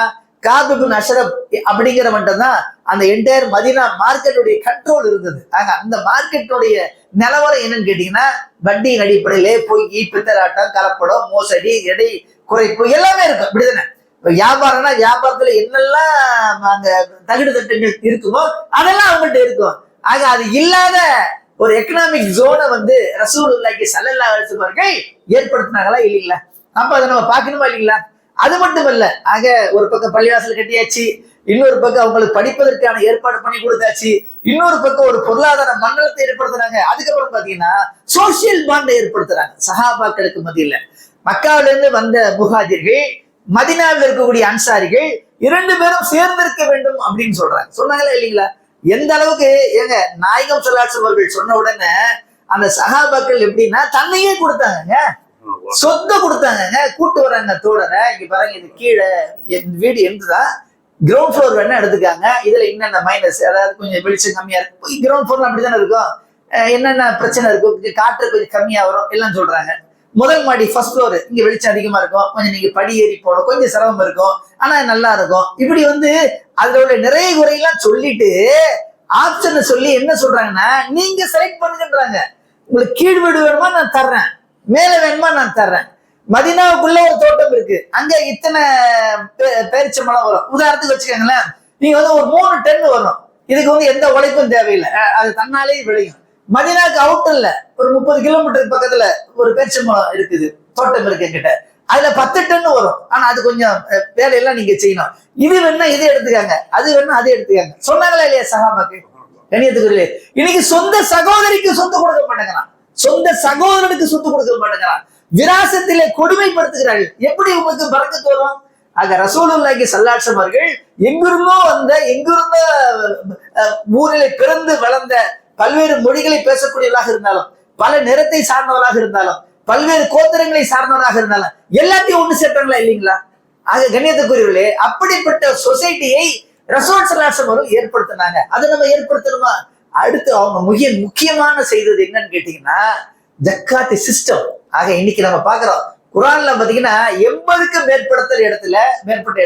காப் இப்னு அஷ்ரப் அப்படிங்கிறவன்ட்ட தான் அந்த என்டையர் மதீனா மார்க்கெட்டுடைய கண்ட்ரோல் இருந்தது. ஆக அந்த மார்க்கெட்டுடைய நிலவரம் என்னன்னு கேட்டீங்கன்னா, வட்டியின் அடிப்படையிலே போய் பித்தலாட்டம், கலப்படம், மோசடி, எடை குறைப்பு எல்லாமே இருக்கும். இப்படிதானே வியாபாரம்னா வியாபாரத்துல என்னெல்லாம் அங்க தகுடு தட்டுகள் இருக்குமோ அதெல்லாம் அவங்கள்ட்ட இருக்கும். ஆக அது இல்லாத ஒரு எக்கனாமிக் ஜோனை வந்து ரசூலுல்லாஹி ஸல்லல்லாஹு அலைஹி வஸல்லம் அவர்கள் ஏற்படுத்தினாங்களா இல்லைங்களா? அப்ப அதை நம்ம பார்க்கணுமா இல்லைங்களா? அது மட்டுமல்ல, ஆக ஒரு பக்கம் பள்ளிவாசல் கட்டியாச்சு, இன்னொரு பக்கம் அவங்களுக்கு படிப்பதற்கான ஏற்பாடு பண்ணி கொடுத்தாச்சு, இன்னொரு பக்கம் ஒரு பொருளாதார மண்டலத்தை ஏற்படுத்துறாங்க. அதுக்கப்புறம் பாத்தீங்கன்னா சோசியல் பாண்டை ஏற்படுத்துறாங்க சஹாபாக்களுக்கு மத்தியில. மக்காவில இருந்து வந்த முஹாஜிர்கள், மதீனாவில் இருக்கக்கூடிய அன்சாரிகள் 2 பேரும் சேர்ந்திருக்க வேண்டும் அப்படின்னு சொன்னாங்களா இல்லைங்களா? எந்த அளவுக்கு ஏங்க, நாயகம் ஸல்லல்லாஹு அலைஹி வஸல்லம் அவர்கள் சொன்ன உடனே அந்த சஹாபாக்கள் எப்படின்னா தன்னையே கொடுத்தாங்க, சொத்தை கொடுத்தாங்க. கூட்டு வராங்க தோழரை, இங்க பாருங்க, இது கீழே வீடு இருந்துதான், கிரவுண்ட் ஃப்ளோர் வேணா எடுத்துக்காங்க, இதுல என்னென்ன மைனஸ், அதாவது கொஞ்சம் வெளிச்சம் கம்மியா இருக்கும், கிரவுண்ட் ஃப்ளோர் அப்படித்தானே இருக்கும், என்னென்ன பிரச்சனை இருக்கும், காற்று கொஞ்சம் கம்மியா வரும் எல்லாம் சொல்றாங்க. முதல் மாடி ஃபர்ஸ்ட் ஃப்ளோர், இங்க வெளிச்சம் அதிகமா இருக்கும், கொஞ்சம் நீங்க படி ஏறி போகணும், கொஞ்சம் சிரமம் இருக்கும், ஆனா நல்லா இருக்கும். இப்படி வந்து அதோட நிறைய குறையெல்லாம் சொல்லிட்டு ஆப்ஷனை சொல்லி என்ன சொல்றாங்கன்னா, நீங்க செலக்ட் பண்ணுங்கன்றாங்க. உங்களுக்கு கீழ் வீடு வேணுமா நான் தர்றேன், மேல வேணுமா நான் தர்றேன். மதீனாவுக்குள்ள ஒரு தோட்டம் இருக்கு, அங்க இத்தனை பேரிச்சம்பழம் வரும் உதாரணத்துக்கு வச்சுக்கோங்களேன். நீங்க வந்து ஒரு 3 டன் வரும், இதுக்கு வந்து எந்த உழைப்பும் தேவையில்லை, அது தன்னாலே விளையும். மதீனாவுக்கு அவுட்டர்ல ஒரு 30 கிலோமீட்டருக்கு பக்கத்துல ஒரு பேரிச்சம்பழம் இருக்குது, தோட்டம் இருக்கு என்கிட்ட, அதுல 10 டன் வரும். ஆனா அது கொஞ்சம் வேலையெல்லாம் நீங்க செய்யணும். இது வேணா இதை எடுத்துக்காங்க, அது வேணா அதை எடுத்துக்காங்க சொன்னாங்களா இல்லையா சகாபாக்கு? கண்ணியத்துக்குரியே, இன்னைக்கு சொந்த சகோதரிக்கு சொத்து கொடுக்க மாட்டேங்கிறான், சொந்த சகோதரனுக்கு சொத்து கொடுக்க மாட்டேங்கிறான், விராசத்திலே கொடுமைப்படுத்துகிறார்கள். எப்படி உங்களுக்கு பரக்கத்து வரும்? ஆக ரசூலுல்லாஹி ஸல்லல்லாஹு அலைஹி அவர்கள் எங்கிருந்தோ வந்த, எங்கிருந்தோ ஊரிலே பிறந்து வளர்ந்த, பல்வேறு மொழிகளை பேசக்கூடியவர்களாக இருந்தாலும், பல நிறத்தை சார்ந்தவர்களாக இருந்தாலும், பல்வேறு கோத்திரங்களை சார்ந்தவராக இருந்தாலும் எல்லாத்தையும் ஒண்ணு சேர்த்தாங்களா இல்லைங்களா? ஆக கண்ணியத்துக்குரியவர்களே, அப்படிப்பட்ட சொசைட்டியை ரசூல் ஸல்லல்லாஹு அலைஹி அவர்கள் ஏற்படுத்தினாங்க. அதை நம்ம ஏற்படுத்தணுமா? அடுத்து அவங்க முக்கியமான செய்தது என்னன்னு கேட்டீங்கன்னா ஜக்காத் சிஸ்டம். ஆக இன்னைக்கு நம்ம பாக்குறோம் குர்ஆன்ல பாத்தீங்கன்னா 80க்கும் மேற்பட்ட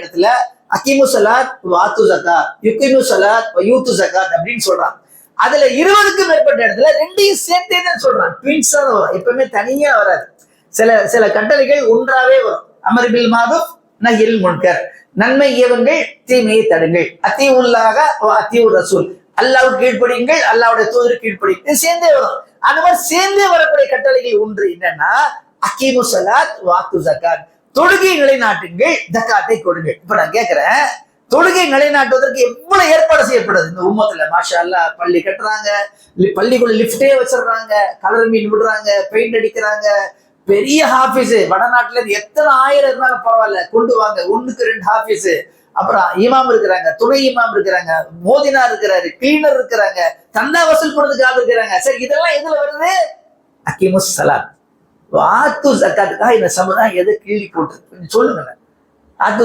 இடத்துல அகீமு ஸலாத் வாத்து ஸகாத், யுகீமு ஸலாத் வயூத்து ஸகாத் அப்படின்னு சொல்றான். அதுல 20க்கும் மேற்பட்ட இடத்துல ரெண்டையும் சேர்த்தே தான் சொல்றான், ட்வின்ஸா தான் வரும், எப்பவுமே தனியா வராது. சில கட்டளைகள் ஒன்றாவே வரும். அமர் பில் மாரூஃப் நஹ்யில் முன்கர், நன்மை ஏவுங்கள் தீமையை தடுங்கள், அத்தீஉல்லாஹ வ அத்தீஉர் ரசூல், அல்லாஹ்வுக்கு கீழ்ப்படியுங்கள் அல்லாஹ்வுடைய தூதருக்கு கீழ்ப்படியுங்கள், சேர்ந்தே வரும். அந்த மாதிரி சேர்ந்தே வரக்கூடிய கட்டளைகள் ஒன்று என்னன்னா அகீமு ஸலாத் வாத்து ஸகாத், தொழுகை நிலைநாட்டுங்கள் ஜக்காத்தை கொடுங்கள். இப்ப நான் கேட்கிறேன், தொழுகை நிலைநாட்டுவதற்கு எவ்வளவு ஏற்பாடு செய்யப்படுது இந்த உம்மத்துல? மாஷா அல்லாஹ், பள்ளி கட்டுறாங்க, பள்ளிக்குள்ள லிப்டே வச்சிடுறாங்க, கலர் மீன் விடுறாங்க, பெயிண்ட் அடிக்கிறாங்க, பெரிய ஹாபீஸ், வடநாட்டுல இருந்து எத்தனை ஆயிரம் இருந்தாலும் பரவாயில்ல கொண்டு வாங்க, 1க்கு 2 ஹாபீஸ். அப்புறம் இமாம் இருக்கிறாங்க, துணை இமாம் இருக்கிறாங்க, மோதினா இருக்கிறாரு, கிளீனர் இருக்கிறாங்க, தந்தா வசூல் பண்றதுக்கு ஆள் இருக்கிறாங்க. சரி, இதெல்லாம் எதுல வருது? அகீமுஸ் ஸலாத் வாத்து ஸகாத்துக்காக இந்த சமுதாயம் எதை கிள்ளி போட்டு சொல்லுங்க. ஆத்து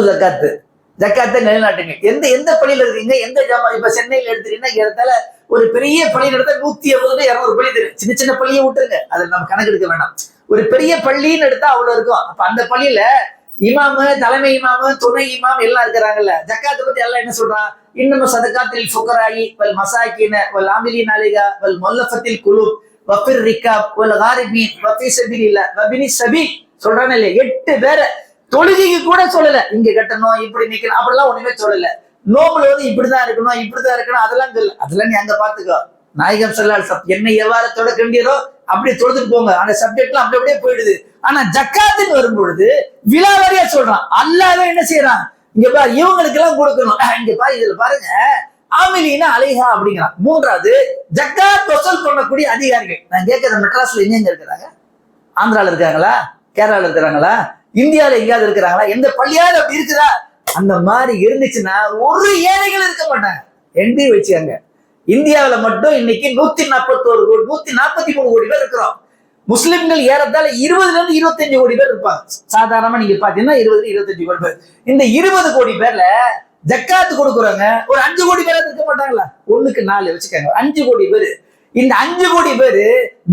ஜக்காத்தை நிலைநாட்டுங்க. எந்த பள்ளியில இருக்கீங்க, எந்த ஜாமா? இப்ப சென்னையில எடுத்துட்டீங்கன்னா இடத்துல ஒரு பெரிய பள்ளியில எடுத்தா 150 200 பள்ளி தெரியும். சின்ன சின்ன பள்ளியை விட்டுருங்க, அதை நம்ம கணக்கு எடுக்க வேண்டாம். ஒரு பெரிய பள்ளின்னு எடுத்தா அவ்வளவு இருக்கும். அப்ப அந்த பள்ளியில இமாமு, தலைமை இமாமு, துணை இமாம் எல்லாம் இருக்கிறாங்கல்ல. ஜக்காத்தை பத்தி எல்லாம் என்ன சொல்றான்? இன்னும் சதகாத்தில் ஃபுகராயி வல் மசாகின வல் ஆமிலீன அலைஹா வல் முல்லஃபத்தில் குலூப் வஃபிர் ரிகாப் வல் காரிபீன் வஃபி சபீலில்லாஹ் வபினி சபீல் சொல்றானே இல்லையா? 8 பேரை தொழுகைக்கு கூட சொல்லல, இங்க கட்டணும், இப்படி நிக்கணும், அப்படிலாம் ஒண்ணுமே சொல்லல. நோம்புல வந்து இப்படிதான் இருக்கணும் அதெல்லாம் சொல்லல. அதெல்லாம் நீ அங்க பாத்துக்கோ. நாயகம் ஸல்லல்லாஹு அலைஹி வஸல்லம் என்னை எவ்வாறு தொடக்கின்றீரோ அப்படியே தொழுதுட்டு போங்க, அந்த சப்ஜெக்ட்லாம் அப்படியே போயிடுது. ஆனா ஜக்காத்துன்னு வரும்பொழுது விலாவாரியா சொல்றான். அல்லாஹ் என்ன செய்யறான்? இங்க பாரு, இவங்களுக்கு எல்லாம் கொடுக்கணும், இங்க பாரு, இதுல பாருங்க ஆமிலீன அலைஹா அப்படிங்கிறான். 3வது ஜக்காத் வசூல் பண்ணக்கூடிய அதிகாரிகள். நான் கேட்கிற மெட்ராஸ்ல எங்க இருக்கிறாங்க? ஆந்திரால இருக்காங்களா? கேரளால இருக்கிறாங்களா? இந்தியாவில எங்கேயாவது இருக்கிறாங்களா? எந்த பள்ளியாவது அப்படி இருக்குதா? அந்த மாதிரி இருந்துச்சுன்னா ஒரு ஏழைகள் இருக்க மாட்டாங்க. எண்டி வச்சுக்காங்க. இந்தியாவில மட்டும் இன்னைக்கு 141 கோடி 143 கோடி பேர் இருக்கிறோம். முஸ்லிம்கள் ஏறத்தாழ 20ல இருந்து 25 கோடி பேர் இருப்பாங்க. சாதாரணமா நீங்க பாத்தீங்கன்னா 20-25 கோடி பேர். இந்த 20 கோடி பேர்ல ஜக்காத்து கொடுக்குறவங்க ஒரு 5 கோடி பேர் இருக்க மாட்டாங்களா? 1க்கு 4 வச்சுக்காங்க, 5 கோடி பேரு. இந்த 5 கோடி பேரு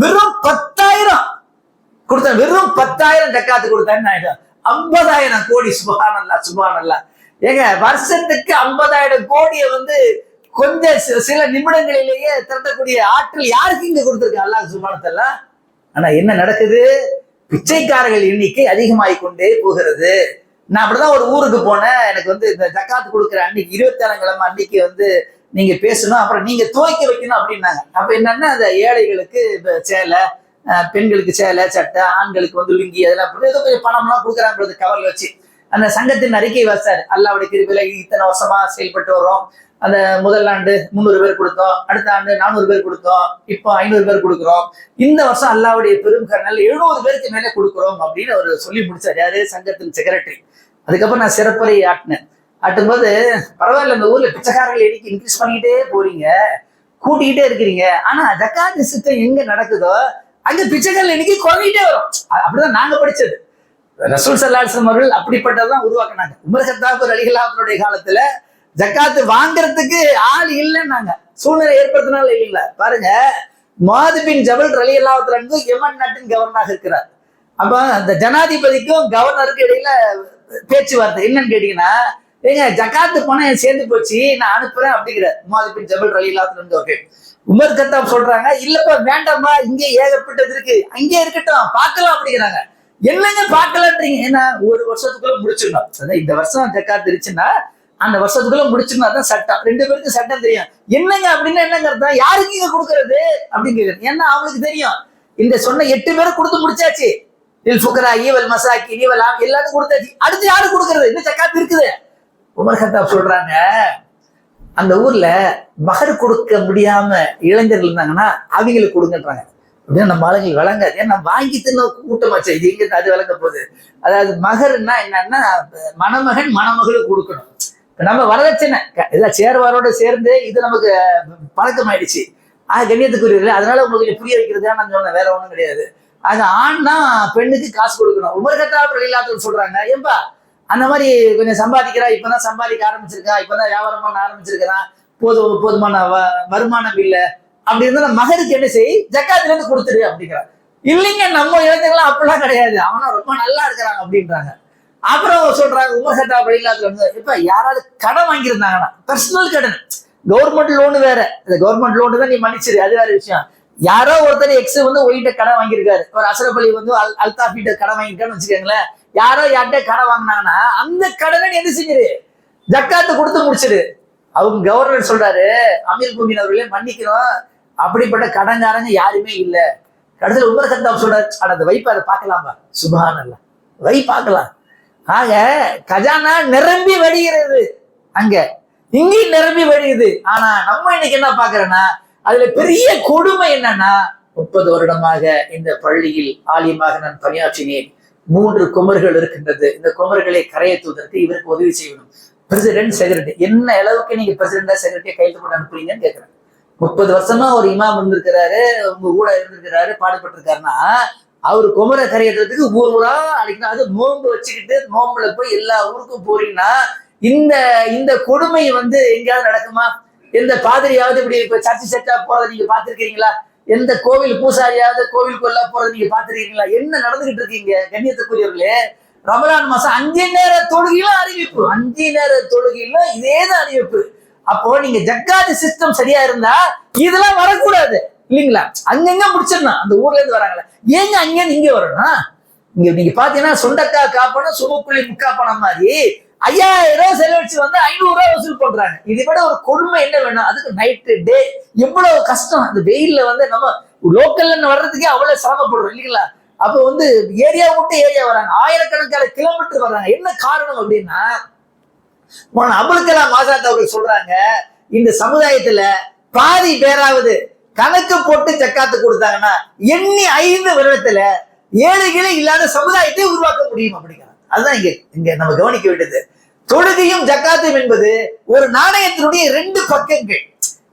வெறும் 10,000 கொடுத்தா, வெறும் 10,000 ஜக்காத்து கொடுத்தான்னு 50,000 கோடி. சுப்ஹானல்லாஹ். ஏங்க, வருஷத்துக்கு 50,000 கோடியை வந்து கொஞ்சம் சில நிமிடங்களிலேயே திரட்டக்கூடிய ஆற்றல் யாருக்கு இங்க கொடுத்திருக்கு? அல்லாஹ் சுப்ஹானஹு வ தஆலா. ஆனா என்ன நடக்குது? பிச்சைக்காரர்கள் எண்ணிக்கை அதிகமாகி கொண்டே போகிறது. நான் அப்படிதான் ஒரு ஊருக்கு போனேன். எனக்கு வந்து இந்த ஜக்காத்து கொடுக்குற அன்னைக்கு 27ஆம் கிழமை அன்னைக்கு வந்து நீங்க பேசணும், அப்புறம் நீங்க துவைக்க வைக்கணும் அப்படின்னாங்க. அப்ப என்னன்னா, அந்த ஏழைகளுக்கு சேலை, பெண்களுக்கு சேலை சட்டை, ஆண்களுக்கு வந்து லுங்கி, அதெல்லாம் ஏதோ கொஞ்சம் பணம்லாம் கொடுக்குறாங்க கவர்ல வச்சு. அந்த சங்கத்தின் அறிக்கை வச்சாரு. அல்லாஹ்வுடைய கிருபையில இத்தனை வருஷமா செயல்பட்டு வரோம். அந்த முதல் ஆண்டு 300 பேர் கொடுத்தோம், அடுத்த ஆண்டு 400 பேர் கொடுத்தோம், இப்போ 500 பேர் கொடுக்குறோம், இந்த வருஷம் அல்லாஹ்வுடைய பெரும் கருணையால 700 பேருக்கு மேலே கொடுக்குறோம் அப்படின்னு அவர் சொல்லி முடிச்சார். யாரு? சங்கத்தின் செக்ரட்டரி. அதுக்கப்புறம் நான் சிறப்புரை ஆட்டும்போது, பரவாயில்ல, இந்த ஊர்ல பிச்சைக்காரர்கள் எண்ணிக்கை இன்க்ரீஸ் பண்ணிக்கிட்டே போறீங்க, கூட்டிக்கிட்டே இருக்கிறீங்க, ஆனா ஜக்காத் சிஸ்டம் எங்க நடக்குதோ அங்க பிச்சைக்காரர்கள் எண்ணிக்கை குறைஞ்சிட்டே வரும். அப்படிதான் நாங்க படிச்சது. ரசூல் ஸல்லல்லாஹு அலைஹி வஸல்லம் அவர்கள் அப்படிப்பட்டதான் உருவாக்குனாங்க. உமர் கத்தாப் ரலியல்லாஹு அன்ஹுடைய காலத்துல ஜக்காத்து வாங்குறதுக்கு ஆள் இல்லைன்னாங்க. சூழ்நிலை ஏற்படுத்தினால இல்லைங்களா? பாருங்க, முஆத் பின் ஜபல் ரலியல்லாஹு அன்ஹு யமன் நாட்டின் கவர்னராக இருக்கிறார். அப்ப அந்த ஜனாதிபதிக்கும் கவர்னருக்கு இடையில பேச்சுவார்த்தை என்னன்னு கேட்டீங்கன்னா, ஏங்க ஜக்காத்து பணம் சேர்ந்து போச்சு, நான் அனுப்புறேன் அப்படிங்கிற முஆத் பின் ஜபல் ரலியல்லாஹு அன்ஹு அவர்கள். உமர் கத்தாப் சொல்றாங்க, இல்லப்பா வேண்டாம்மா, இங்கே ஏகப்பட்டது இருக்கு, அங்கே இருக்கட்டும், பார்க்கலாம் அப்படிங்கிறாங்க. என்னங்க பார்க்கலான்றீங்க? ஏன்னா ஒரு வருஷத்துக்குள்ள முடிச்சிடணும். அதான் இந்த வருஷம் ஜக்காத்து இருந்துச்சுன்னா அந்த வருஷத்துக்குள்ள முடிச்சிடணும், அதான் சட்டம். 2 பேருக்கு சட்டம் தெரியும். என்னங்க அப்படின்னா என்னங்க அர்த்தம்? யாருக்கு இங்க கொடுக்கறது அப்படின்னு கேக்குறது. ஏன்னா அவங்களுக்கு தெரியும், இந்த சொன்ன 8 பேரும் கொடுத்து முடிச்சாச்சு. ஃபுகரா ஈவல் மசாக்கி ஈவல் எல்லாத்துக்கும் கொடுத்தாச்சு, அடுத்து யாரு கொடுக்கறது? இன்னும் ஜக்காத்து இருக்குது. உமர் கத்தாப் சொல்றாங்க, அந்த ஊர்ல மகர் கொடுக்க முடியாம இளைஞர்கள் இருந்தாங்கன்னா அவங்களுக்கு கொடுங்கன்றாங்க. அப்படின்னா நம்ம ஆளுங்கள் விளங்காது, ஏன்னா வாங்கி தின்ன கூட்டமாச்சு, இது எங்க அது விளங்க போகுது. அதாவது மகர்னா என்னன்னா மணமகன் மணமகளுக்கு கொடுக்கணும். நம்ம வரதட்சணை இதான் சேர்வாரோட சேர்ந்து இது நமக்கு பழக்கம் ஆயிடுச்சு. கண்ணியத்துக்குரியது. அதனால உங்களுக்கு புரிய வைக்கிறதா நான் சொன்னேன், வேற ஒண்ணும் கிடையாது. ஆக ஆண் தான் பெண்ணுக்கு காசு கொடுக்கணும். உமர் கத்தாப் ரலியல்லாஹு சொல்றாங்க, ஏன்பா அந்த மாதிரி கொஞ்சம் சம்பாதிக்கிறா, இப்பதான் சம்பாதிக்க ஆரம்பிச்சிருக்கா, இப்பதான் வியாபாரம் பண்ண ஆரம்பிச்சிருக்கிறான், போதுமான வருமானம் இல்லை அப்படி இருந்தா மகருக்கு என்ன செய், ஜக்காத்துல இருந்து கொடுத்துரு அப்படிங்கிறான். இல்லைங்க நம்ம இளைஞர்கள்லாம் அப்படிலாம் கிடையாது, அவனா ரொம்ப நல்லா இருக்கிறாங்க அப்படின்றாங்க. அப்புறம் சொல்றாங்க உமர் கத்தாப் ரலியல்லாஹு அன்ஹு, இப்ப யாராவது கடன் வாங்கியிருந்தாங்கன்னா, பர்சனல் கடன், கவர்மெண்ட் லோனு வேற, இந்த கவர்மெண்ட் லோனு தான் நீ மன்னிச்சிரு, அது வேற விஷயம். யாரோ ஒருத்தர் எக்ஸ் வந்து ஒயிட்ட கடன் வாங்கியிருக்காரு, ஒரு அஸ்ரப் அலி வந்து அல்தாஃபிட்ட கடன் வாங்கியிருக்கான்னு வச்சுக்கோங்களேன். யாரோ யார்கிட்ட கடன் வாங்கினாங்கன்னா அந்த கடனை என்ன செஞ்சிரு, ஜக்காத்து கொடுத்து முடிச்சிரு. அவங்க கவர்னர் சொல்றாரு, அமீர் முஃமினீன் அவர்களே மன்னிக்கிறோம், அப்படிப்பட்ட கடன்காரங்க யாருமே இல்லை. கடைசியில் உமர் கத்தாப் சொல்றாரு, அந்த வைப்பு அதை பார்க்கலாமா, சுப்ஹானல்லாஹ், வை பார்க்கலாம். ஆக கஜானா நிரம்பி வடிகிறது, அங்க இங்கேயும் நிரம்பி வடியுது. ஆனா நம்ம இன்னைக்கு என்ன பாக்குறோம்னா, அதுல பெரிய கொடுமை என்னன்னா, 30 வருடமாக இந்த பள்ளியில் ஆலிமாக நான் பணியாற்றினேன், 3 குமர்கள் இருக்கின்றது, இந்த குமர்களை கரையேற்றுவதற்கு இவருக்கு உதவி செய்யணும். பிரசிடென்ட் செக்ரட்டரி, என்ன அளவுக்கு நீங்க பிரசிடென்டா செக்ரட்டரியை கையெழுத்து போட்டு அனுப்புறீங்கன்னு கேட்கிறேன். 30 வருஷமா ஒரு இமாம் இருந்திருக்கிறாரு, உங்க கூட இருந்திருக்கிறாரு, பாடுபட்டிருக்காருன்னா அவரு குமரை கரையேற்றதுக்கு ஊர் ஊரா அடிக்கணும். அது நோன்பு வச்சுக்கிட்டு நோம்புல போய் எல்லா ஊருக்கும் போறீங்கன்னா இந்த இந்த கொடுமை வந்து எங்கேயாவது நடக்குமா? எந்த பாதிரியாவது இப்படி இப்ப சர்ச்சா போறதை நீங்க பாத்துருக்கீங்களா? எந்த கோவில் பூசாரியாவது கோவிலுக்குள்ள போறதை நீங்க பாத்துருக்கீங்களா? என்ன நடந்துகிட்டு இருக்கீங்க கண்ணியத்துக்குரியவர்களே? ரமலான் மாசம் 5 நேர தொழுகையிலும் அறிவிப்பு, 5 நேர தொழுகையிலும் இதேதான் அறிவிப்பு. அப்போ நீங்க ஜக்காத்து சிஸ்டம் சரியா இருந்தா இதெல்லாம் வரக்கூடாது இல்லைங்களா? அங்கங்க முடிச்சிடணும். அந்த ஊர்ல இருந்து வராங்களா, ஏங்க அங்க இங்க வரணும்? இங்க நீங்க பாத்தீங்கன்னா சுண்டக்காய் காப்பணம் சுமக்குழி முக்காப்பணம் மாதிரி 5000 ரூபாய் செலவழிச்சு வந்து 500 ரூபாய் வசூல் பண்றாங்க. இதை விட ஒரு கொடுமை என்ன வேணும்? அதுக்கு நைட்டு டே எவ்வளவு கஷ்டம். அந்த வெயில்ல வந்து நம்ம லோக்கல்ல வர்றதுக்கே அவ்வளவு சிரமப்படுறோம் இல்லைங்களா? அப்ப வந்து ஏரியா விட்டு ஏரியா வராங்க, ஆயிரக்கணக்கான கிலோமீட்டர் வர்றாங்க. என்ன காரணம் அப்படின்னா, அபுல் கலாம் ஆசாத் அவர்கள் சொல்றாங்க, இந்த சமுதாயத்துல பாதி பேராவது கணக்கு போட்டு ஜக்காத்து கொடுத்தாங்கன்னா எண்ணி 5 வருடத்துல ஏழைகளே இல்லாத சமுதாயத்தை உருவாக்க முடியும் அப்படிங்கிறாங்க. அதுதான் இங்க நம்ம கவனிக்க வேண்டியது. தொழுகையும் ஜக்காத்தும் என்பது ஒரு நாணயத்தினுடைய 2 பக்கங்கள்.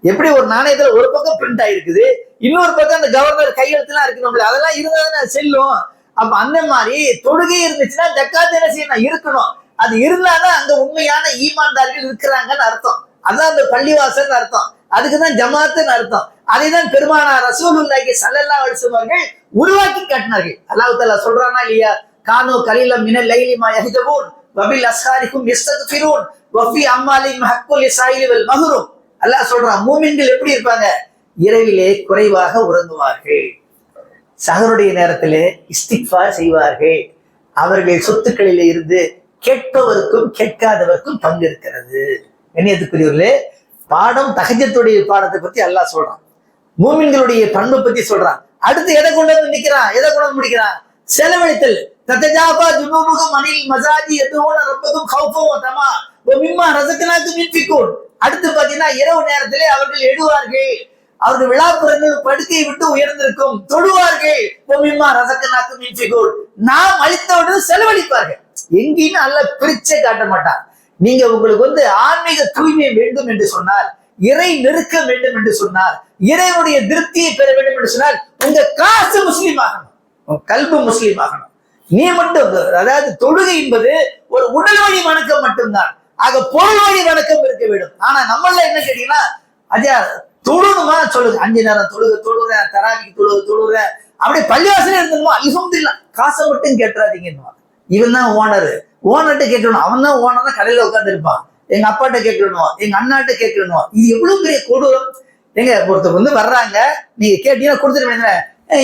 எப்படி ஒரு நாணயத்துல ஒரு பக்கம் பிரிண்ட் ஆயிருக்குது, இன்னொரு பக்கம் அந்த கவர்னர் கையெழுத்துலாம் இருக்கணும், அதெல்லாம் இருந்தா செல்லும். அப்ப அந்த மாதிரி தொழுகை இருந்துச்சுன்னா ஜக்காத்து என்ன செய்யணும், இருக்கணும். அது இருந்தாதான் அங்க உண்மையான ஈமான்தார்கள் இருக்கிறாங்கன்னு அர்த்தம். அதான் அந்த பள்ளிவாசல் அர்த்தம், அதுக்குதான் ஜமாத்துன்னு அர்த்தம். அதைதான் பெருமானார் ரசூலுல்லாஹி ஸல்லல்லாஹு அலைஹி வஸல்லம் அவர்கள் உருவாக்கி காட்டினார்கள். அல்லாஹ் தஆலா சொல்றானா இல்லையா, கானோ கலீலம் மினல் லைலி மா யஹ்ஜபூன் வபில் அஸ்ஹாரிக்கும் யஸ்தக்ஃபிரூன் வஃபி அம்வாலிஹிம் ஹக்குல் லிஸாயிலி வல் மஹ்ரூம். அல்லாஹ் சொல்றான், மூமின்கள் எப்படி இருப்பாங்க, இரவிலே குறைவாக உறங்குவார்கள், சஹருடைய நேரத்திலே இஸ்திக்ஃபார் செய்வார்கள், அவர்கள் சொத்துக்களிலே இருந்து கேட்பவருக்கும் கேட்காதவருக்கும் பங்கு இருக்கிறது. கண்ணியத்துக்குரியவர்களே, பாடம் தஹஜ்ஜுடைய பாடத்தை பத்தி அல்லாஹ் சொல்றான், மூமின்களுடைய பண்பை பத்தி சொல்றான். அடுத்து எதை கொண்டு வந்து நிக்கிறான், எதை கொண்டு வந்து முடிக்கிறான், செலவழித்தல். தத்தஜாபா ஜுனூபுகும் அனில் மஸாஜி யதுஊன ரப்பகும் கௌஃபன் வ தமா வ மிம்மா ரஸக்னாகும் யுன்ஃபிகூன். அடுத்து பாத்தீங்கன்னா இரவு நேரத்திலே அவர்கள் எழுவார்கள், அவர்கள் விழாப்புறங்கள் படுக்கையை விட்டு உயர்ந்திருக்கும், தொழுவார்கள், வ மிம்மா ரஸக்னாகும் யுன்ஃபிகூன், நாம் அளித்தவுடன் செலவழிப்பார்கள். எங்கேயுமே அல்லாஹ் பிரிச்சே காட்ட மாட்டான். நீங்க உங்களுக்கு வந்து ஆன்மீக தூய்மை வேண்டும் என்று சொன்னால், இறை நெருக்கம் வேண்டும் என்று சொன்னால், இறைவனுடைய திருப்தியை பெற வேண்டும் என்று சொன்னால், உங்க காசு முஸ்லீம் ஆகணும், கல்பு முஸ்லீம் ஆகணும். நீ மட்டும், அதாவது தொழுகை என்பது ஒரு உடல் வழி வணக்கம் மட்டும்தான், ஆக பொருள் வழி வணக்கம் இருக்க வேண்டும். ஆனா நம்மள என்ன கேட்டீங்கன்னா, ஐயா தொழுணுமா சொல்லுங்க, 5 நேரம் தொழுகிறேன், தராவிக்கு தொழுகிறேன், அப்படியே பள்ளிவாசலே இருந்தோமா அல்ஹம்துலில்லாஹ், காசை மட்டும் கேட்டுறாதீங்க. இவன் தான் ஓனர். ஓனர்கிட்ட கேட்கணும், அவன் தான் ஓனர் தான் கடையில உட்காந்து இருப்பான். எங்க அப்பாட்ட கேட்கணும், எங்க அண்ணாட்ட கேட்கணும். இது எவ்வளவு பெரிய கொடூரம். எங்க ஒருத்தர் வந்து வர்றாங்க, நீங்க கேட்டீங்கன்னா கொடுத்துருவீங்க.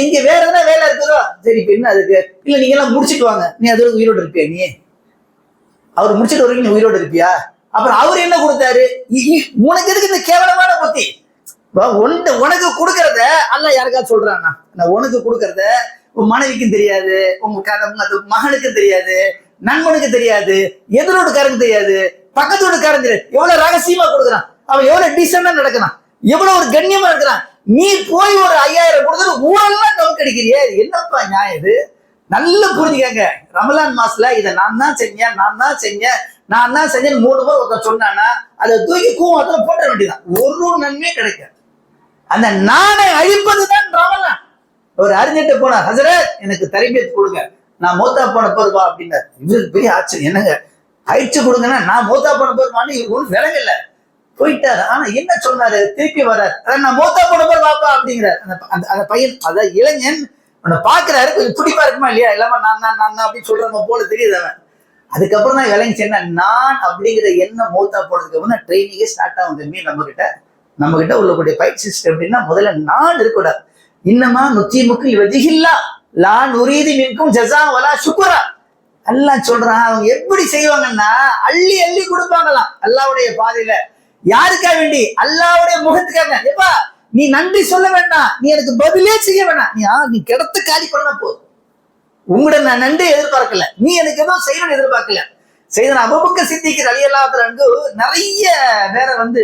இங்க வேற எதனா வேலை இருக்குதோ, சரி இப்ப என்ன அதுக்கு, இல்ல நீங்க எல்லாம் முடிச்சுட்டு வாங்க, நீ அதோட உயிரோடு இருப்பியா? நீ அவர் முடிச்சுட்டு வரைக்கும் நீ உயிரோடு இருப்பியா? அப்புறம் அவர் என்ன கொடுத்தாரு? உனக்கு எதுக்கு இந்த கேவலமான புத்தி? உனக்கு கொடுக்கறத அல்ல யாருக்காவது சொல்றாங்க, நான் உனக்கு கொடுக்கறத உன் மனைவிக்கும் தெரியாது, உங்க மகனுக்கும் தெரியாது, நண்பனுக்கு தெரியாது, எதிரோடுக்காரனுக்கு தெரியாது, பக்கத்து வீட்டுக்காரன் தெரியாது. எவ்வளவு ரகசியமா கொடுக்குறான், அவன் எவ்வளவு டீசெண்டா நடக்கிறான், எவ்வளவு ஒரு கண்ணியமா இருக்கிறான். நீ போய் ஒரு 5000 கொடுத்துட்டு ஊரெல்லாம் நமக்கு அடிக்கிறியே, என்னப்பா நியாயம் இது? நல்லா புரிஞ்சுக்கங்க. ரமலான் மாசத்துல இதை நான் தான் செஞ்சேன், நான் தான் செஞ்சேன், நான் தான் செஞ்சேன் 3 முறை ஒருத்தன் சொன்னானா அதை தூக்கி கூவத்துல போட்ட வேண்டியதான். ஒரு நன்மையும் கிடைக்காது. அந்த நானை அழிப்பதுதான் ரமலான். ஒரு அறிஞர்கிட்ட போனார், ஹசரத் எனக்கு தரபியத் கொடுங்க, நான் மூத்தா போன போதுவா அப்படின்னாரு. இவருக்கு பெரிய ஆச்சரியம், என்னங்க பயிற்சி கொடுங்கன்னா நான் மூத்தா போன போதுவான்னு இவருக்கு ஒன்றும் விலகல. போயிட்டாரு. ஆனா என்ன சொன்னாரு, திருப்பி வர்றாரு, நான் மூத்தா போன போது வாப்பா அப்படிங்கிறாரு. அந்த பையன், அதாவது இளைஞன் அவனை பாக்குறாரு, கொஞ்சம் துடிப்பா இருக்குமா இல்லையா, இல்லாம நான் தான் அப்படின்னு சொல்றவங்க போல தெரியுது அவன். அதுக்கப்புறம் தான் விளைஞன் சொன்ன, நான் அப்படிங்கிற எண்ணம் மூத்தா போனதுக்கு அப்புறம் ட்ரைனிங்கே ஸ்டார்ட் ஆகும். தம்பி நம்ம கிட்ட உள்ளக்கூடிய பயிற்சி சிஸ்டம் எப்படின்னா, முதல்ல நான் இருக்கக்கூடாது. இன்னமா நுத்திமுக்கு வெதிகில்லா லா நுரீதி மின்கும் ஜஸா வலா சுக்குரா. அல்லாஹ் சொல்றான், அவங்க எப்படி செய்வாங்கன்னா அள்ளி அள்ளி கொடுப்பாங்களாம் அல்லாஹ்வுடைய பாதையில. யாருக்கா வேண்டி? அல்லாஹ்வுடைய முகத்துக்காக. எப்பா நீ நன்றி சொல்ல வேண்டாம், நீ எனக்கு பதிலே செய்ய வேண்டாம், நீ கிடத்து காலி பண்ண போதும். உங்களோட நான் நன்றி எதிர்பார்க்கல, நீ எனக்கு ஏதோ செய்யணும்னு எதிர்பார்க்கல. செய்தன அபூபக்கர் சித்திக் ரலியல்லாஹு அன்ஹு நிறைய வேற வந்து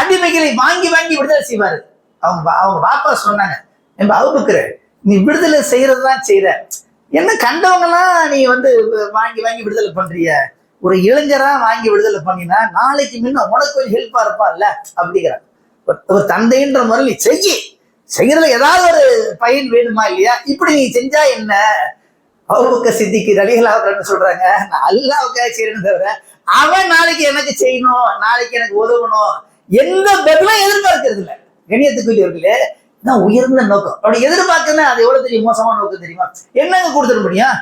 அடிமைகளை வாங்கி வாங்கி விடுதலை செய்வாரு. அவங்க பாப்பா சொன்னாங்க, அபூபக்கர் நீ விடுதலை செய்யறதுதான் செய்யற, என்ன கண்டவங்கலாம் நீ வந்து வாங்கி வாங்கி விடுதலை பண்றிய, ஒரு இளைஞரா வாங்கி விடுதலை பண்ணினா நாளைக்கு முன்ன உனக்கு கொஞ்சம் ஹெல்ப்பா இருப்பான்ல அப்படிங்கிற ஒரு தந்தைன்ற முறை நீ செய்யறதுல ஏதாவது ஒரு பயன் வேணுமா இல்லையா? இப்படி நீ செஞ்சா என்ன? அபூபக்கர் சித்திக் ரலியல்லாஹு அன்ஹு சொல்றாங்க, நான் அல்லாஹ்வுக்காக செய்யறேன்னு தவிர அவன் நாளைக்கு எனக்கு செய்யணும், நாளைக்கு எனக்கு உதவணும், எந்த பதிலும் எதிர்பார்க்கறது இல்லை. கண்ணியத்துக்குரியவர்களே, நான் உயர்ந்த நோக்கம். அப்படி எதிர்பார்க்கணும், அது எவ்வளவு தெரியும் மோசமான நோக்கம் தெரியுமா? என்னங்க கொடுத்துட முடியும்?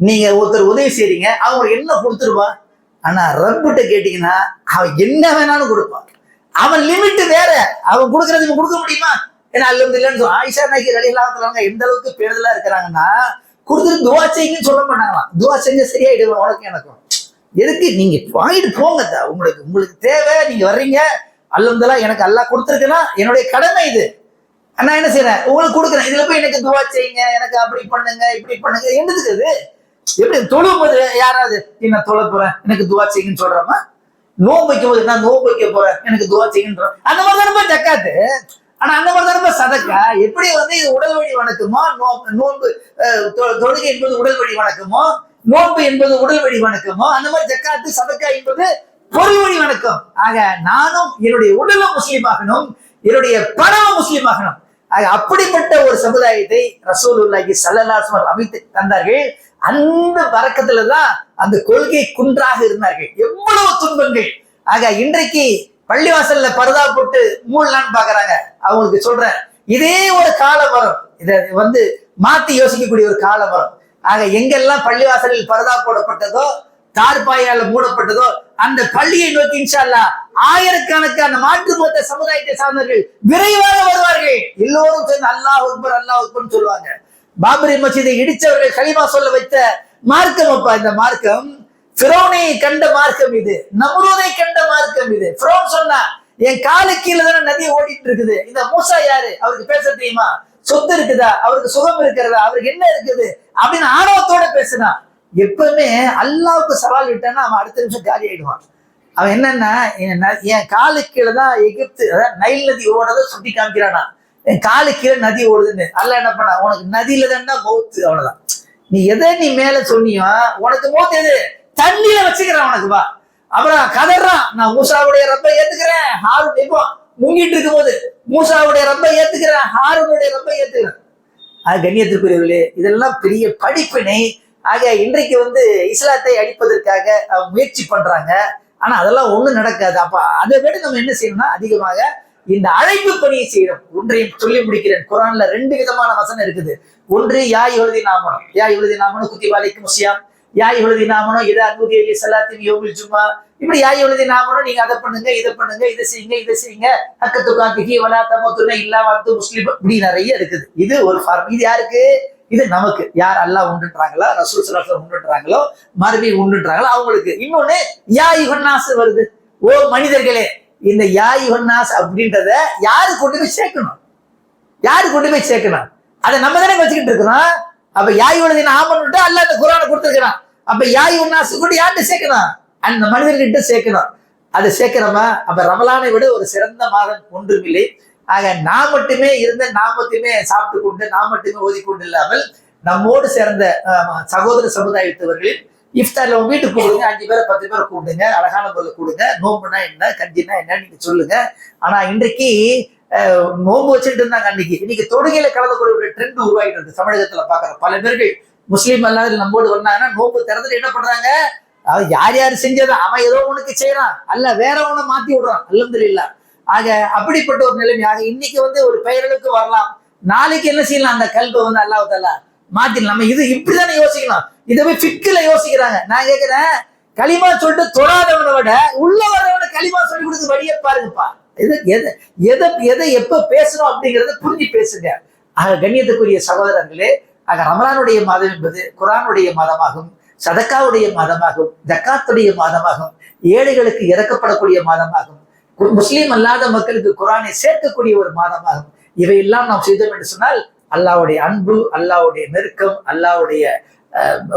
நீங்க ஒருத்தர் உதவி செய்றீங்க, அவங்க என்ன கொடுத்துருவா? ஆனா ரப்பிட்ட கேட்டீங்கன்னா அவன் என்ன வேணாலும் கொடுப்பான். அவன் லிமிட் வேற, அவன் கொடுக்கறது கொடுக்க முடியுமா? ஏன்னா அல்லது இல்லைன்னு சொல்ல ஆயிஷா நாயகி ரலியல்லாஹு அன்ஹா எந்த அளவுக்கு பேருதலா இருக்கிறாங்கன்னா, கொடுத்துட்டு துவா செய்யுங்கன்னு சொல்ல மாட்டாங்களாம். துவா செஞ்ச சரியாயிடுவேன் உனக்கு எனக்கும். எதுக்கு நீங்க வாங்கிட்டு போங்க, உங்களுக்கு தேவை, நீங்க வர்றீங்க, அல்ஹம்துலில்லாஹ் எனக்கு அல்லாஹ் கொடுத்துருக்குன்னா என்னுடைய கடமை இது. நான் என்ன செய்யறேன், உங்களுக்கு கொடுக்குறேன், இதுல போய் எனக்கு துவா செய்யுங்க, எனக்கு அப்படி பண்ணுங்க இப்படி பண்ணுங்க, என்னதுக்கு அது? எப்படி தொழும் போது யாராவது நான் தொழ போறேன் எனக்கு துவா செய்யுங்கன்னு சொல்றோமா? நோன்பு வைக்கும் போது நான் நோன்பு வைக்க போறேன் எனக்கு துவா செய்யுன்ற அந்த மாதிரி தானே ஜக்காத்து. ஆனா அந்த மாதிரி தானே சதக்கா. எப்படி வந்து இது உடல் வழி வணக்கமோ, நோன்பு தொழுகை என்பது உடல் வழி வணக்கமோ, நோன்பு என்பது உடல் வழி வணக்கமோ, அந்த மாதிரி ஜக்காத்து சதக்கா என்பது பொருள் வழி வணக்கம். ஆக நானும் என்னுடைய உடலும் முஸ்லீமாகணும், என்னுடைய பணமும் முஸ்லீமாகணும். ஆக அப்படிப்பட்ட ஒரு சமுதாயத்தை ரசூலுல்லாஹி ஸல்லல்லாஹு அலைஹி வஸல்லம் அமைத்து தந்தார்கள். அந்த பரக்கத்துலதான் அந்த கொள்கை குன்றாக இருந்தார்கள். எவ்வளவு துன்பங்கள். ஆக இன்றைக்கு பள்ளிவாசல்ல பரதா போட்டு மூடலான்னு பாக்குறாங்க. அவங்களுக்கு சொல்றேன், இதே ஒரு காலம் வரும், இத வந்து மாத்தி யோசிக்கக்கூடிய ஒரு காலம் வரும். ஆக எங்கெல்லாம் பள்ளிவாசலில் பரதா போடப்பட்டதோ, தார்பாயால மூடப்பட்டதோ, அந்த பள்ளியை நோக்கி இன்ஷா அல்லாஹ் ஆயிரக்கணக்கான மாற்று மத சமுதாயத்தை சார்ந்தவர்கள் விரைவாக வருவார்கள். எல்லோரும் சேர்ந்து அல்லாஹ் அக்பர் அல்லாஹ் அக்பர்னு சொல்லுவாங்க. பாபரி மசீதை இடிச்சவர்கள் கலிமா சொல்ல வைத்த மார்க்கம் அப்பா இந்த மார்க்கம். ஃபிரௌனை கண்ட மார்க்கம் இது, நம்ரூதை கண்ட மார்க்கம் இது. ஃபிரௌன் சொன்னா என் காலு கீழே தானே நதி ஓடிட்டு இருக்குது, இந்த மூசா யாரு, அவருக்கு பேச தெரியுமா, சொத்து இருக்குதா, அவருக்கு சுகம் இருக்கிறதா, அவருக்கு என்ன இருக்குது அப்படின்னு ஆணவத்தோட பேசுனா. எப்பவுமே அல்லாவுக்கு சவால் விட்டான்னா அவன் அடுத்த நிமிஷம் காலி ஆயிடுவான். அவன் என்னன்னா, என் காலு கீழே தான் எகிப்து, அதாவது நைல் நதி ஓடதை சுட்டி காமிக்கிறானா, என் காலு கீழே நதி ஓடுதுன்னு. அல்லாஹ் என்ன பண்ணா, உனக்கு நதியில தான்டா மௌத்து, அவ்வளவுதான். நீ எதை நீ மேல சொன்னியோ உனக்கு மௌத்து எது, தண்ணியில வச்சுக்கிறான் உனக்கு வா. அப்புறம் கதறான், நான் மூசாவுடைய ரப்பை ஏத்துக்கிறேன், ஹாரூன் இப்போ முங்கிட்டு இருக்கும் போது மூசாவுடைய ரப்பை ஏத்துக்கிறேன், ஹாரூனுடைய ரப்பை ஏத்துக்கிறேன். கண்ணியத்திற்குரியவர்களே, இதெல்லாம் பெரிய படிப்பினை. ஆக இன்றைக்கு வந்து இஸ்லாத்தை அழிப்பதற்காக முயற்சி பண்றாங்க. ஆனா அதெல்லாம் ஒண்ணும் நடக்காது. அப்ப அதை விட நம்ம என்ன செய்யணும்னா, அதிகமாக இந்த அழைப்பு பணியை செய்யணும். ஒன்றையும் சொல்லி முடிக்கிறேன். குர்ஆன்ல 2 விதமான வசனம் இருக்குது. ஒன்று யா யுஹல்லதீன ஆமனூ, யா யுஹல்லதீன ஆமனூ குத்திப அலைக்குமுஸ் ஸியாம், யாய் எழுதி நாமனும் இதை அன்புகேலி சலாத்தின் யோகில் சும்மா இப்படி யாய் எழுதி நாமனும் நீங்க அதை பண்ணுங்க இதை பண்ணுங்க இதை செய்யுங்க அக்கத்துக்காத்திகி வலாத்தமோ துணை இல்லா வந்து முஸ்லீம் இப்படி நிறைய இருக்குது. இது ஒரு ஃபார்ம். இது யாருக்கு? இது நமக்கு. யார் அல்லாஹ் உண்டுன்றாங்களோ ரசூல் ஸல்லல்லாஹு அலைஹி வஸல்லம் உண்டுன்றாங்களோ மறுபடி உண்டுன்றாங்களோ அவங்களுக்கு. இன்னொன்னு யா யுஹன்னாஸ் வருது. ஓ மனிதர்களே, இந்த யா யுஹன்னாஸ் அப்படின்றத யாரு கொண்டு போய் சேர்க்கணும்? யாரு கொண்டு போய் சேர்க்கணும்? அதை நம்ம தானே வச்சுக்கிட்டு இருக்கிறோம். அப்ப யாய் எழுதின ஆமன்னுட்டு அல்லாஹ் இந்த குர்ஆனை கொடுத்துருக்கிறான். அப்ப யாய் யுஹன்னாஸ் கூட யார்கிட்ட சேர்க்கணும்? அந்த மனிதர்கிட்ட சேர்க்கணும். அதை சேர்க்கிறோமா? அப்ப ரமலானை விட ஒரு சிறந்த மாதம் ஒன்றுமில்லை. ஆக நாம் மட்டுமே இருந்து நாம் மட்டுமே சாப்பிட்டு கொண்டு நாம் மட்டுமே ஓதிக்கொண்டு இல்லாமல் நம்மோடு சேர்ந்த சகோதர சமுதாயத்தவர்களில் இஃப்தார்ல உங்க வீட்டுக்கு கூப்பிடுங்க. 5 பேரை 10 பேரை கூப்பிடுங்க. அழகான முறையில் கூடுங்க. நோம்புனா என்ன, கஞ்சினா என்ன நீங்க சொல்லுங்க. ஆனா இன்றைக்கு நோம்பு வச்சுட்டு இருந்தாங்க அன்னைக்கு. இன்னைக்கு தொடுகையில கலந்துக்கூடிய ட்ரெண்ட் உருவாகிட்டு இருக்கு. தமிழகத்துல பாக்குற பல பேர்கள் முஸ்லீம் அல்லாத நம்மோடு வந்தாங்கன்னா நோம்பு திறந்துட்டு என்ன பண்றாங்க? யார் யார் செஞ்சதான் அவன் ஏதோ உனக்கு செய்யறான், அல்ல வேற ஒண்ணு மாத்தி விடுறான். அல்ஹம்துலில்லாஹ். ஆக அப்படிப்பட்ட ஒரு நிலைமையாக இன்னைக்கு ஒரு பெயர்களுக்கு வரலாம். நாளைக்கு என்ன செய்யலாம்? அந்த கல்வை அல்லாஹ் தஆலா மாத்திடலாம். நம்ம இது இப்படிதானே யோசிக்கணும். இதை போய் ஃபிக்ல யோசிக்கிறாங்க. நான் கேட்கிறேன், களிமா சொல்லிட்டு தொடாதவனை விட உள்ள வரவனை களிமா சொல்லி கொடுத்து வழியை பாருங்கப்பா. எதை எப்ப பேசணும் அப்படிங்கறத புரிஞ்சு பேசுங்க. ஆக கண்ணியத்துக்குரிய சகோதரர்களே, ஆக ரமலானுடைய மாதம் என்பது குர்ஆனுடைய மாதமாகும், சதக்காவுடைய மாதமாகும், ஜக்காத்துடைய மாதமாகும், ஏழைகளுக்கு இறக்கப்படக்கூடிய மாதமாகும், முஸ்லீம் அல்லாத மக்களுக்கு குர்ஆனை சேர்க்கக்கூடிய ஒரு மாதமாகும். இவையெல்லாம் நாம் செய்தோம் என்று சொன்னால் அல்லாஹ்வுடைய அன்பு, அல்லாஹ்வுடைய நெருக்கம், அல்லாஹ்வுடைய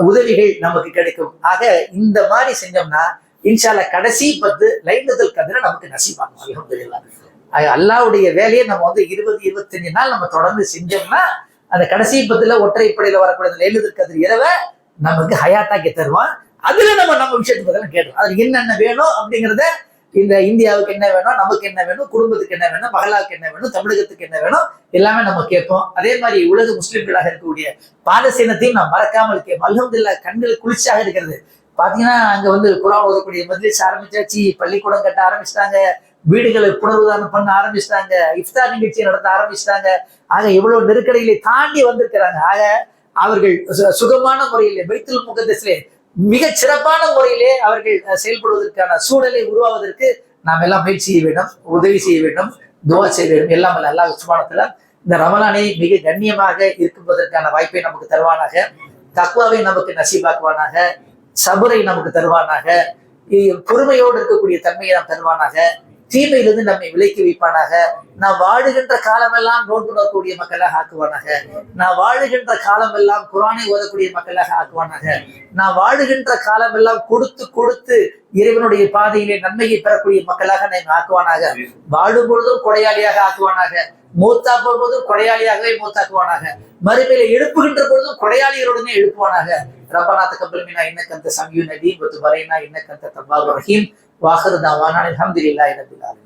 உதவிகள் நமக்கு கிடைக்கும். ஆக இந்த மாதிரி செஞ்சோம்னா இன்ஷா அல்லாஹ் கடைசி 10 லைலத்துல் கத்ர் நமக்கு நசீபாகும். அல்ஹம்துலில்லாஹ். அல்லாஹ்வுடைய வேலையை நம்ம 20-25 நாள் நம்ம தொடர்ந்து செஞ்சோம்னா அந்த கடைசி 10ல ஒற்றைப்படையில வரக்கூடிய லைலத்துல் கத்ர் இரவை நமக்கு ஹயாத்தாக்கி தருவான். அதுல நம்ம விஷயத்துக்கு பதிலாக கேட்டோம். அது என்னென்ன வேணும் அப்படிங்கிறத, இந்த இந்தியாவுக்கு என்ன வேணும், நமக்கு என்ன வேணும், குடும்பத்துக்கு என்ன வேணும், மகளாவுக்கு என்ன வேணும், தமிழகத்துக்கு என்ன வேணும், எல்லாமே நம்ம கேட்போம். அதே மாதிரி உலக முஸ்லிம்களாக இருக்கக்கூடிய பாலஸ்தீனத்தையும் நாம் மறக்காமல் கேட்போம். அல்ஹம்துலில்லாஹ். கண்கள் குளிர்ச்சியாக இருக்கிறது. பாத்தீங்கன்னா அங்க குர்ஆன் ஓதக்கூடிய மஜ்லிஸ் ஆரம்பிச்சாச்சு, பள்ளிக்கூடம் கட்ட ஆரம்பிச்சிட்டாங்க, வீடுகளை புனருதாரணம் பண்ண ஆரம்பிச்சிட்டாங்க, இஃப்தார் நிகழ்ச்சி நடத்த ஆரம்பிச்சிட்டாங்க. ஆக எவ்வளவு நெருக்கடிகளை தாண்டி வந்திருக்கிறாங்க. ஆக அவர்கள் சுகமான முறையிலே பைத்துல் முகத்தஸிலே மிக சிறப்பான முறையிலே அவர்கள் செயல்படுவதற்கான சூழலை உருவாவதற்கு நாம் எல்லாம் முயற்சி செய்ய வேண்டும், உதவி செய்ய வேண்டும், துவா செய்ய வேண்டும். எல்லாம் அல்லாஹ் சுப்ஹானஹு வ தஆலா இந்த ரமலானை மிக கண்ணியமாக இருக்குவதற்கான வாய்ப்பை நமக்கு தருவானாக, தக்வாவை நமக்கு நசீபாக்குவானாக, சபரை நமக்கு தருவானாக, பொறுமையோடு இருக்கக்கூடிய தன்மையை நாம் தருவானாக, தீமையிலிருந்து நம்மை விலக்கி வைப்பானாக. நான் வாழுகின்ற காலமெல்லாம் நோன்பு நோக்கக்கூடிய மக்களாக ஆக்குவானாக. நான் வாழுகின்ற காலமெல்லாம் குர்ஆனை ஓதக்கூடிய மக்களாக ஆக்குவானாக. நான் வாழுகின்ற காலமெல்லாம் கொடுத்து கொடுத்து இறைவனுடைய பாதையிலே நன்மையை பெறக்கூடிய மக்களாக நம்மை ஆக்குவானாக. வாழும் பொழுதும் கொடையாளியாக ஆக்குவானாக. மூத்தா போகும்போதும் கொடையாளியாகவே மூத்தாக்குவானாக. மறுமையில எழுப்புகின்ற பொழுதும் கொடையாளிகளுடனே எழுப்புவானாக. ரப்பனா தகப்பல் மின்னா இன்னக அன்த ஸமீஉன் அலீம் வ துப் அலைனா இன்னக அன்த தவ்வாபுர் ரஹீம். வாஹிரு தஅவானா அல்ஹம்துலில்லாஹி ரப்பில் ஆலமீன்.